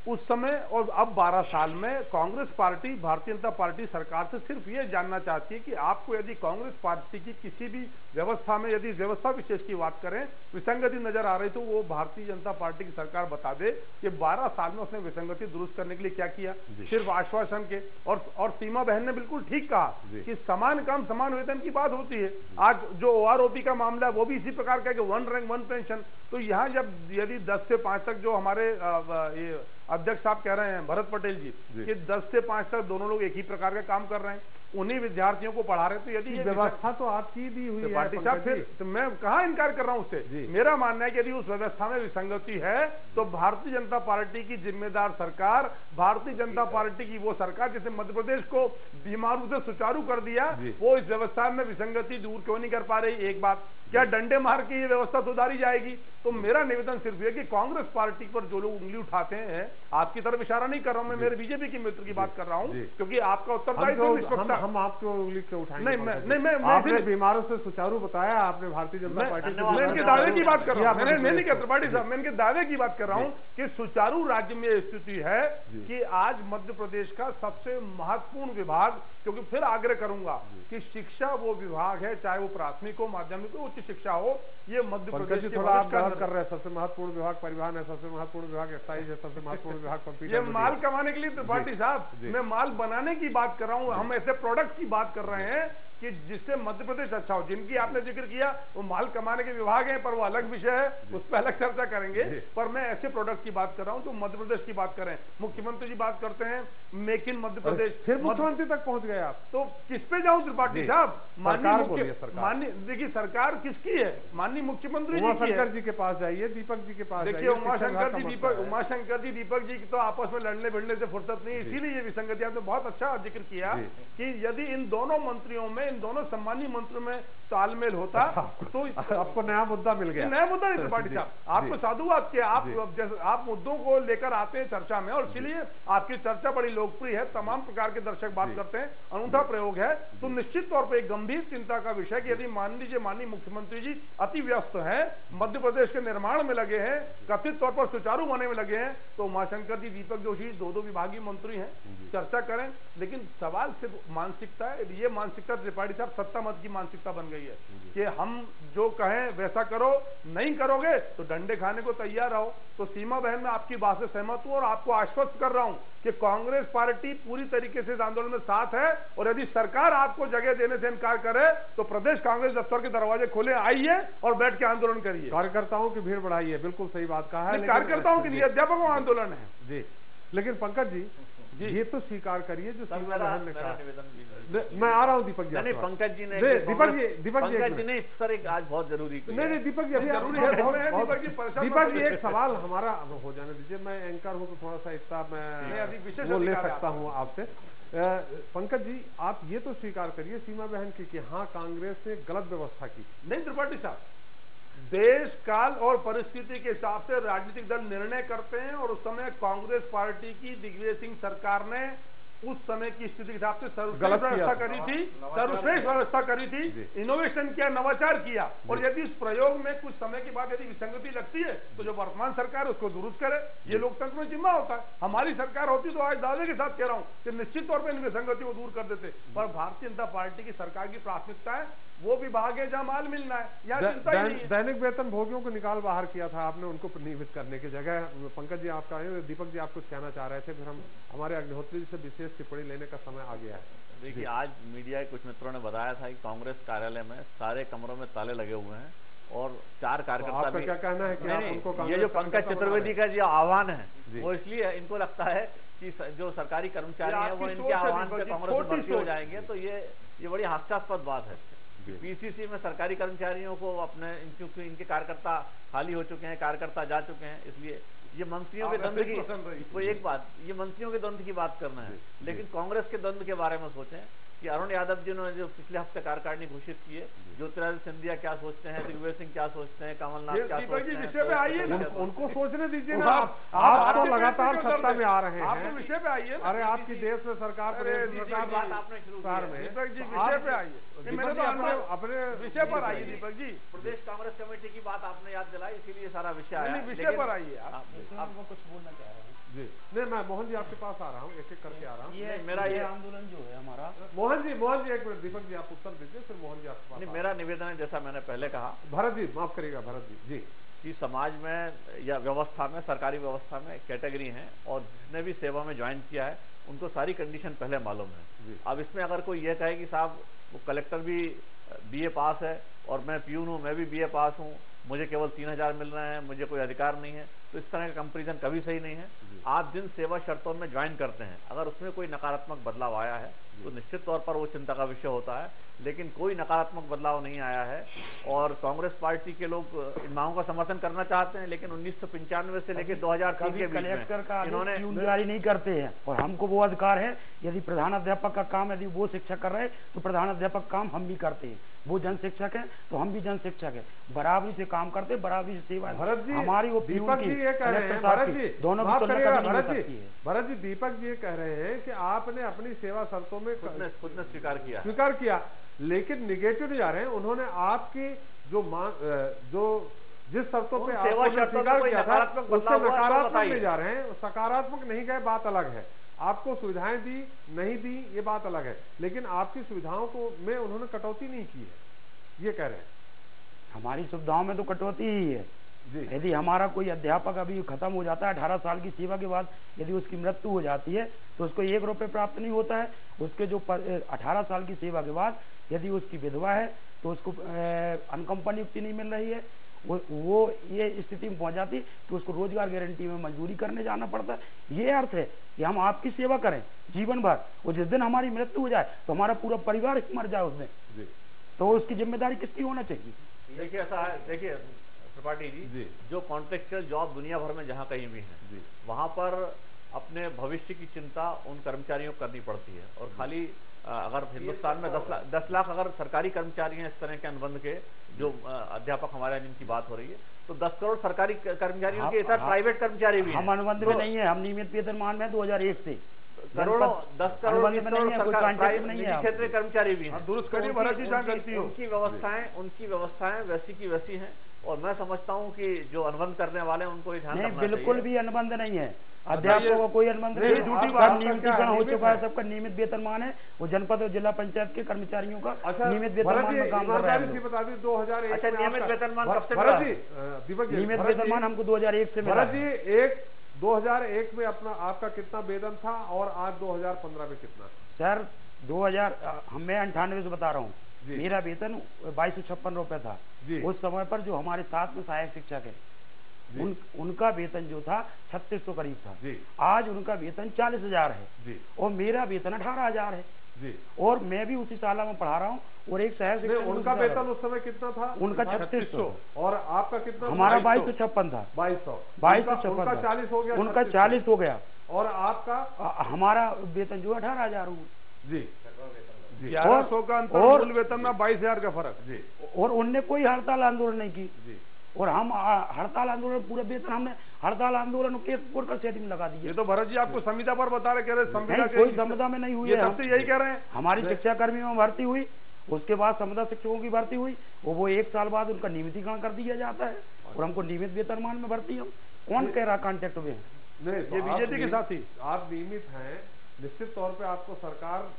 उस समय और अब 12 साल में कांग्रेस पार्टी, भारतीय जनता पार्टी सरकार से सिर्फ ये जानना चाहती है कि आपको यदि कांग्रेस पार्टी की किसी भी व्यवस्था में, यदि व्यवस्था विशेष की बात करें, विसंगति नजर आ रही तो वो भारतीय जनता पार्टी की सरकार बता दे कि 12 साल में उसने विसंगति दुरुस्त करने के लिए क्या किया। सिर्फ आश्वासन के। और सीमा बहन ने बिल्कुल ठीक कहा कि समान काम समान वेतन की बात होती है। आज जो OROP का मामला है वो भी इसी प्रकार का, 1 रैंक 1 पेंशन। तो यहाँ जब यदि 10 से 5 तक जो हमारे ये अध्यक्ष साहब कह रहे हैं, भरत पटेल जी, कि 10 से 5 तक दोनों लोग एक ही प्रकार का काम कर रहे हैं, उन्हीं विद्यार्थियों को पढ़ा रहे, तो यदि व्यवस्था तो आपकी दी हुई है पार्टी साहब, फिर तो मैं कहाँ इनकार कर रहा हूँ उससे। मेरा मानना है कि यदि उस व्यवस्था में विसंगति है तो भारतीय जनता पार्टी की जिम्मेदार सरकार, भारतीय जनता पार्टी की वो सरकार जिसने मध्य प्रदेश को बीमारू से सुचारू कर दिया, वो इस व्यवस्था में विसंगति दूर क्यों नहीं कर पा रही? एक बात, क्या डंडे मार के ये व्यवस्था सुधारी जाएगी? तो मेरा निवेदन सिर्फ ये कि कांग्रेस पार्टी पर जो लोग उंगली उठाते हैं, आपकी तरफ इशारा नहीं कर रहा हूं मैं, मेरे बीजेपी के मित्र की बात कर रहा हूं, क्योंकि आपका उत्तरदायित्व। हम आपको उंगली क्यों उठाएंगे? नहीं, आपने बीमारों से सुचारू बताया, आपने भारतीय जनता पार्टी से। मैं इनके दावे की बात कर रहा हूँ, मैंने नहीं किया त्रिपाठी साहब, मैं इनके दावे की बात कर रहा हूँ कि सुचारू राज्य में स्थिति है कि आज मध्य प्रदेश का सबसे महत्वपूर्ण विभाग, क्योंकि फिर आग्रह करूंगा कि शिक्षा वो विभाग है, चाहे वो प्राथमिक हो, माध्यमिक हो, उच्च शिक्षा हो, ये मध्य प्रदेश थोड़ा आप बात कर रहे हैं। सबसे महत्वपूर्ण विभाग परिवहन है, सबसे महत्वपूर्ण विभाग एक्साइज है, सबसे महत्वपूर्ण विभाग कंप्यूटर। ये माल कमाने के लिए त्रिपाठी साहब, मैं माल बनाने की बात कर रहा हूँ। हम ऐसे प्रोडक्ट की बात कर रहे हैं कि जिससे मध्य प्रदेश अच्छा हो। जिनकी आपने जिक्र किया वो माल कमाने के विभाग हैं, पर वो अलग विषय है, उस पर अलग चर्चा करेंगे। पर मैं ऐसे प्रोडक्ट की बात कर रहा हूं जो मध्य प्रदेश की बात करें। मुख्यमंत्री जी बात करते हैं मेक इन मध्य प्रदेश, फिर मुख्यमंत्री तक पहुंच गए आप, तो किस पे जाऊं त्रिपाठी साहब? माननीय देखिए सरकार किसकी है? माननीय मुख्यमंत्री उमाशंकर जी के पास जाइए, दीपक जी के पास देखिए। उमाशंकर जी दीपक जी की तो आपस में लड़ने भिड़ने से फुर्सत नहीं, इसीलिए ये विसंगति आपने बहुत अच्छा जिक्र किया कि यदि इन दोनों मंत्रियों में, इन दोनों सम्मानीय मंत्रियों में तालमेल होता तो आपको नया मुद्दा मिल गया। नया मुद्दा नहीं त्रिपाठी साहब, आपको साधुवाद किया। आप मुद्दों को लेकर आते हैं चर्चा में, और इसीलिए आपकी चर्चा बड़ी लोकप्रिय है, तमाम प्रकार के दर्शक बात करते हैं, अनूठा प्रयोग है। तो निश्चित तौर पर एक गंभीर चिंता का विषय कि यदि मान लीजिए माननीय मुख्यमंत्री जी अति व्यस्त है, मध्य प्रदेश के निर्माण में लगे हैं, कथित तौर पर सुचारू होने में लगे हैं, तो उमाशंकर जी, दीपक जोशी दो विभागीय मंत्री हैं, चर्चा करें। लेकिन सवाल सिर्फ मानसिकता है, ये मानसिकता त्रिपाठी साहब सत्ता मत की मानसिकता बन गई है कि हम जो कहें वैसा करो, नहीं करोगे तो डंडे खाने को तैयार रहो। तो सीमा बहन मैं आपकी बात से सहमत हूं और आपको आश्वस्त कर रहा हूं कि कांग्रेस पार्टी पूरी तरीके से इस आंदोलन में साथ है, और यदि सरकार आपको जगह देने से इनकार करे तो प्रदेश कांग्रेस दफ्तर के दरवाजे खोले, आइए और बैठ के आंदोलन करिए। कार्यकर्ताओं की भीड़ बढ़ाइए, बिल्कुल सही बात कहा है। कार्यकर्ताओं की नहीं, अध्यापकों का आंदोलन है जी। लेकिन पंकज जी ये तो स्वीकार करिए जो सीमा बहन ने कहा। मैं आ रहा हूँ दीपक जी। नहीं पंकज जी ने, दीपक जी नहीं सर, एक आज बहुत जरूरी नहीं दीपक जी जरूरी है। दीपक जी एक सवाल हमारा हो जाने दीजिए, मैं एंकर हूँ तो थोड़ा सा इतना मैं वो ले सकता हूँ आपसे। पंकज जी आप ये तो स्वीकार करिए सीमा बहन की हाँ कांग्रेस ने गलत व्यवस्था की। नहीं त्रिपाठी साहब, देश काल और परिस्थिति के हिसाब से राजनीतिक दल निर्णय करते हैं, और उस समय कांग्रेस पार्टी की दिग्विजय सिंह सरकार ने उस समय की स्थिति के हिसाब से सर्वश्रेष्ठ व्यवस्था करी थी, सर्वश्रेष्ठ व्यवस्था करी थी, इनोवेशन किया, नवाचार किया। और यदि इस प्रयोग में कुछ समय के बाद यदि विसंगति लगती है तो जो वर्तमान सरकार है उसको दुरुस्त करे, ये लोकतंत्र में जिम्मा होता है। हमारी सरकार होती तो आज दावे के साथ कह रहा हूं कि निश्चित तौर पर इन विसंगति को दूर कर देते, पर भारतीय जनता पार्टी की सरकार की प्राथमिकता है वो विभाग है जहां माल मिलना है, यहाँ चिंता ही नहीं है। दैनिक वेतन भोगियों को निकाल बाहर किया था आपने, उनको नियमित करने की जगह। पंकज जी आपका, दीपक जी आप कुछ कहना चाह रहे थे, फिर हम हमारे अग्निहोत्री जी से विशेष टिप्पणी लेने का समय आ गया है। देखिए आज मीडिया के कुछ मित्रों ने बताया था कि कांग्रेस कार्यालय में सारे कमरों में ताले लगे हुए हैं और 4 कार्यकर्ता तो क्या कहना है कि आप उनको, ये जो पंकज चतुर्वेदी का जो आह्वान है वो इसलिए इनको लगता है कि जो सरकारी कर्मचारी हैं वो इनके आह्वान से कांग्रेस में भर्ती हो जाएंगे, तो ये बड़ी हास्यास्पद बात है। पीसीसी में सरकारी कर्मचारियों को अपने, क्योंकि इनके कार्यकर्ता खाली हो चुके हैं, कार्यकर्ता जा चुके हैं, इसलिए ये मंत्रियों के द्वंद्व की कोई एक बात, ये मंत्रियों के द्वंद्व की बात करना है, लेकिन कांग्रेस के द्वंद्व के बारे में सोचें कि अरुण यादव जी ने जो पिछले हफ्ते कार्यकारिणी घोषित की है, ज्योतिरादित्य सिंधिया क्या सोचते हैं, दिग्विजय सिंह क्या सोचते हैं, कमलनाथ क्या सोचते हैं, उनको सोचने दीजिए ना। आप तो लगातार सत्ता में आ रहे हैं, आप तो विषय पे आइए। अरे आपकी देश में सरकार, बात आपने शुरू की, दीपक जी विषय पे आइए, मैंने तो अपने विषय पर आइए। दीपक जी प्रदेश कांग्रेस कमेटी की बात आपने याद दिलाई, इसीलिए सारा विषय आया, विषय पर आइए। आप कुछ बोलना चाह रहे हैं जी? नहीं मैं मोहन जी आपके पास आ रहा हूँ, एक एक करके आ रहा हूँ। ये मेरा ये आंदोलन जो है हमारा, मोहन जी एक मिनट, दीपक जी आप उत्तर दीजिए, फिर मोहन जी आपके पास। मेरा निवेदन है, जैसा मैंने पहले कहा, भरत जी माफ करिएगा, भरत जी कि समाज में या व्यवस्था में, सरकारी व्यवस्था में कैटेगरी हैं और जिसने भी सेवा में ज्वाइन किया है उनको सारी कंडीशन पहले मालूम है। अब इसमें अगर कोई ये कहे कि साहब वो कलेक्टर भी बीए पास है और मैं प्यून हूँ, मैं भी बीए पास हूँ, मुझे केवल 3000 मिल रहे हैं, मुझे कोई अधिकार नहीं है, तो इस तरह का कंपैरिजन कभी सही नहीं है। आप जिन सेवा शर्तों में ज्वाइन करते हैं, अगर उसमें कोई नकारात्मक बदलाव आया है तो निश्चित तौर पर वो चिंता का विषय होता है, लेकिन कोई नकारात्मक बदलाव नहीं आया है। और कांग्रेस पार्टी के लोग इन मांगों का समर्थन करना चाहते हैं, लेकिन 1995 से लेकर 2003 के बीच में इन्होंने जारी नहीं करते हैं, और हमको वो अधिकार है, यदि प्रधान अध्यापक का काम यदि वो शिक्षक कर रहे हैं तो प्रधान अध्यापक काम हम भी करते हैं, वो जन शिक्षक है तो हम भी जन शिक्षक है, बराबरी से काम करते, बराबरी से सेवा हमारी। वो दीपक जी ये कह रहे हैं, भरत जी दोनों भरत जी दीपक जी ये कह रहे हैं कि आपने अपनी सेवा शर्तों में खुद ने स्वीकार किया, लेकिन निगेटिव नहीं जा रहे हैं। उन्होंने आपकी जो जिस शर्तों पे आपने स्वीकार किया था उससे नकारात्मक नहीं जा रहे हैं, सकारात्मक नहीं गए, बात अलग है। आपको सुविधाएं दी नहीं दी ये बात अलग है, लेकिन आपकी सुविधाओं को में उन्होंने कटौती नहीं की है, ये कह रहे हैं। हमारी सुविधाओं में तो कटौती ही है, यदि हमारा कोई अध्यापक अभी खत्म हो जाता है 18 साल की सेवा के बाद, यदि उसकी मृत्यु हो जाती है तो उसको 1 रुपये प्राप्त नहीं होता है। उसके जो 18 साल की सेवा के बाद यदि उसकी विधवा है तो उसको अनुकंपा नियुक्ति नहीं मिल रही है। वो ये स्थिति में पहुंच जाती कि उसको रोजगार गारंटी में मजदूरी करने जाना पड़ता है। ये अर्थ है कि हम आपकी सेवा करें जीवन भर, और जिस दिन हमारी मृत्यु हो जाए तो हमारा पूरा परिवार मर जाए उस दिन, तो उसकी जिम्मेदारी किसकी होना चाहिए? देखिए ऐसा है, देखिए त्रिपाठी जी, जो कॉन्ट्रेक्चुअल जॉब दुनिया भर में जहाँ कहीं भी है, वहाँ पर अपने भविष्य की चिंता उन कर्मचारियों को करनी पड़ती है। और खाली अगर हिंदुस्तान में 10 लाख अगर सरकारी कर्मचारी हैं इस तरह के अनुबंध के, जो अध्यापक हमारे जिनकी बात हो रही है, तो 10 करोड़ सरकारी कर्मचारियों के साथ प्राइवेट कर्मचारी भी हैं। हम अनुबंध में नहीं है, हम नियमित वेतनमान में 2001 से करोड़ों 10 करोड़ क्षेत्रीय कर्मचारी भी हैं। दुरुस्त करिए भरत जी, उनकी व्यवस्थाएं वैसी की वैसी हैं। और मैं समझता हूं कि जो अनुबंध करने वाले हैं उनको ध्यान रखना चाहिए। बिल्कुल भी अनुबंध नहीं है, अध्यापकों का कोई अनुबंध नहीं, सब नियमितीकरण हो चुका है, सबका नियमित वेतनमान है। वो जनपद और जिला पंचायत के कर्मचारियों का नियमित वेतनमान में काम कर रहे हैं। बता दी 2001 नियमित वेतनमान कब से मिला? नियमित वेतनमान हमको 2001 से मिला। भरत जी 2001 में अपना आपका कितना वेतन था और आज 2015 में कितना? सर 2000 मैं 98 से बता रहा हूँ, मेरा वेतन 2256 रुपए था। उस समय पर जो हमारे साथ में सहायक शिक्षक है उनका वेतन जो था 3600 करीब था। आज उनका वेतन 40,000 है और मेरा वेतन 18,000 है। और मैं भी उसी शाला में पढ़ा रहा हूँ और एक सहायक शिक्षक। उनका वेतन उस समय कितना था? उनका 3600 और आपका कितना? हमारा 2256 था। 2256 उनका 40 हो गया। उनका 40 हो गया। और आपका? हमारा वेतन जो 18,000 हुआ जी। 1100 का अंतर, मूल वेतन में 22,000 का फर्क जी। और उनने कोई हड़ताल आंदोलन नहीं की जी। और हम हड़ताल आंदोलन पूरा वेतन हमने हड़ताल आंदोलन के कर सेटिंग लगा दी है। ये तो भरत जी आपको संविदा पर बता रहे, कह रहे संविदा कोई संविदा में नहीं हुई है, हम तो यही कह रहे हैं। हमारी शिक्षा कर्मियों में भर्ती हुई, उसके बाद संविदा शिक्षकों की भर्ती हुई, वो 1 साल बाद उनका नियमितीकरण कर दिया जाता है और हमको नियमित वेतनमान में भर्ती हम। कौन कह रहा कॉन्ट्रैक्ट में? नहीं, ये बीजेपी के साथ ही आप नियमित हैं। निश्चित तौर पर आपको सरकार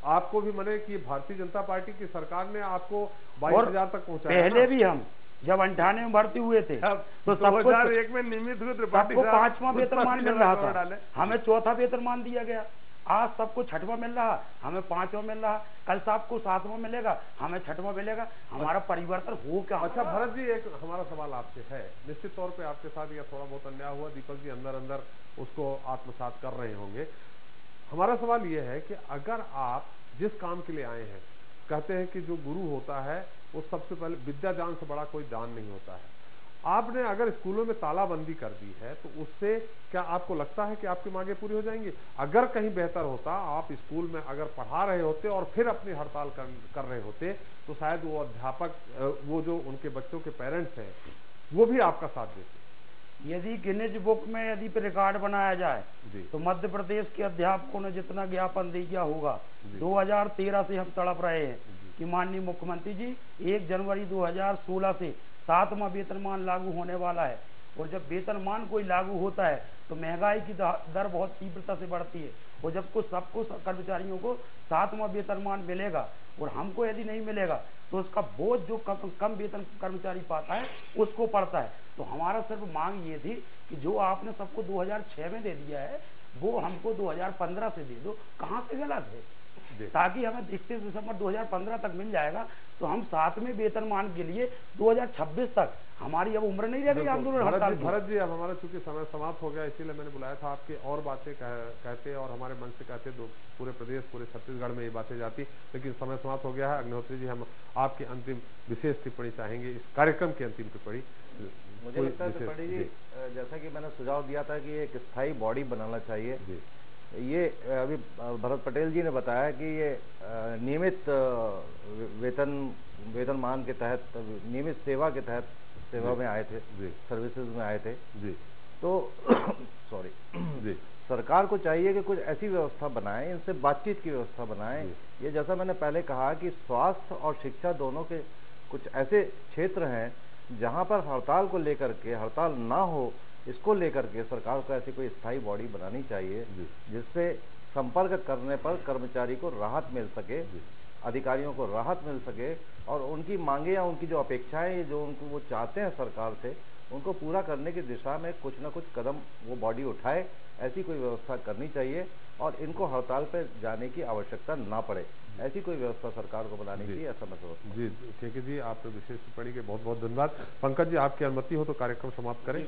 आपको भी मने कि भारतीय जनता पार्टी की सरकार ने आपको 22,000 तक पहुंचाया। पहले भी हम जब 98 में भर्ती हुए थे तो 2001 में नियमित हुए, सबको 5वां वेतनमान मिल रहा था, हमें 4था वेतनमान दिया गया। आज सबको 6वां मिल रहा, हमें 5वां मिल रहा, कल सबको 7वां मिलेगा, हमें 6वां मिलेगा। हमारा परिवर्तन हो क्या? अच्छा भरत जी, एक हमारा सवाल आपसे है। निश्चित तौर पे आपके साथ यह थोड़ा बहुत अन्याय हुआ, दीपक जी अंदर अंदर उसको आत्मसात कर रहे होंगे। हमारा सवाल यह है कि अगर आप जिस काम के लिए आए हैं, कहते हैं कि जो गुरु होता है वो सबसे पहले विद्या दान से बड़ा कोई दान नहीं होता है। आपने अगर स्कूलों में तालाबंदी कर दी है तो उससे क्या आपको लगता है कि आपकी मांगे पूरी हो जाएंगी? अगर कहीं बेहतर होता, आप स्कूल में अगर पढ़ा रहे होते और फिर अपनी हड़ताल कर रहे होते तो शायद वो अध्यापक, वो जो उनके बच्चों के पेरेंट्स हैं, वो भी आपका साथ देते। यदि गिनीज बुक में यदि रिकॉर्ड बनाया जाए तो मध्य प्रदेश के अध्यापकों ने जितना ज्ञापन दे दिया होगा, 2013 से हम तड़प रहे हैं कि माननीय मुख्यमंत्री जी 1 जनवरी 2016 से 7वां वेतनमान लागू होने वाला है। और जब वेतनमान कोई लागू होता है तो महंगाई की दर बहुत तीव्रता से बढ़ती है। और जब सबको कर्मचारियों को 7वां वेतनमान मिलेगा और हमको यदि नहीं मिलेगा तो उसका बोझ जो कम वेतन कर्मचारी पाता है उसको पड़ता है। तो हमारा सिर्फ मांग ये थी कि जो आपने सबको 2006 में दे दिया है वो हमको 2015 से दे दो। कहाँ से गलत है? ताकि हमें 31 दिसंबर 2015 तक मिल जाएगा तो हम 7वें वेतनमान के लिए 2026 तक, हमारी अब उम्र नहीं रहेगी आंदोलन हड़ताल। भरत जी, अब हमारा चूंकि समय समाप्त हो गया, इसीलिए मैंने बुलाया था। आपके और बातें कहते और हमारे मन से कहते पूरे प्रदेश, पूरे छत्तीसगढ़ में ये बातें जाती, लेकिन समय समाप्त हो गया है। अग्निहोत्री जी, हम आपकी अंतिम विशेष टिप्पणी चाहेंगे, इस कार्यक्रम की अंतिम टिप्पणी। मुझे लगता है त्रिपाठी जी, जैसा कि मैंने सुझाव दिया था कि एक स्थायी बॉडी बनाना चाहिए, ये अभी भरत पटेल जी ने बताया कि ये नियमित वेतनमान के तहत, नियमित सेवा के तहत सेवा में आए थे, सर्विसेज में आए थे जी। तो सॉरी, सरकार को चाहिए कि कुछ ऐसी व्यवस्था बनाए, इनसे बातचीत की व्यवस्था बनाए। ये जैसा मैंने पहले कहा कि स्वास्थ्य और शिक्षा दोनों के कुछ ऐसे क्षेत्र हैं जहां पर हड़ताल को लेकर के, हड़ताल ना हो इसको लेकर के सरकार को ऐसी कोई स्थायी बॉडी बनानी चाहिए जिससे संपर्क करने पर कर्मचारी को राहत मिल सके, अधिकारियों को राहत मिल सके और उनकी मांगे या उनकी जो अपेक्षाएं, जो उनको वो चाहते हैं सरकार से, उनको पूरा करने की दिशा में कुछ न कुछ कदम वो बॉडी उठाए, ऐसी कोई व्यवस्था करनी चाहिए और इनको हड़ताल पर जाने की आवश्यकता ना पड़े, ऐसी कोई व्यवस्था सरकार को बनानी चाहिए, ऐसा मैं समझता हूँ। जी ठीक है जी, आपने विशेष टिप्पणी के बहुत बहुत धन्यवाद। पंकज जी, आपकी अनुमति हो तो कार्यक्रम समाप्त करें।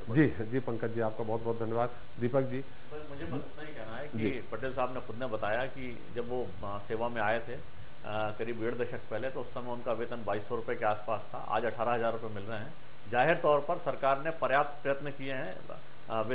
जी जी पंकज जी, आपका बहुत बहुत धन्यवाद। दीपक जी, मुझे बस इतना ही कहना है कि पटेल साहब ने खुद ने बताया कि जब वो सेवा में आए थे करीब 1.5 दशक पहले, तो उस समय उनका वेतन 2200 रुपये के आसपास था, आज 18,000 रुपये मिल रहे हैं। जाहिर तौर पर सरकार ने पर्याप्त प्रयत्न किए हैं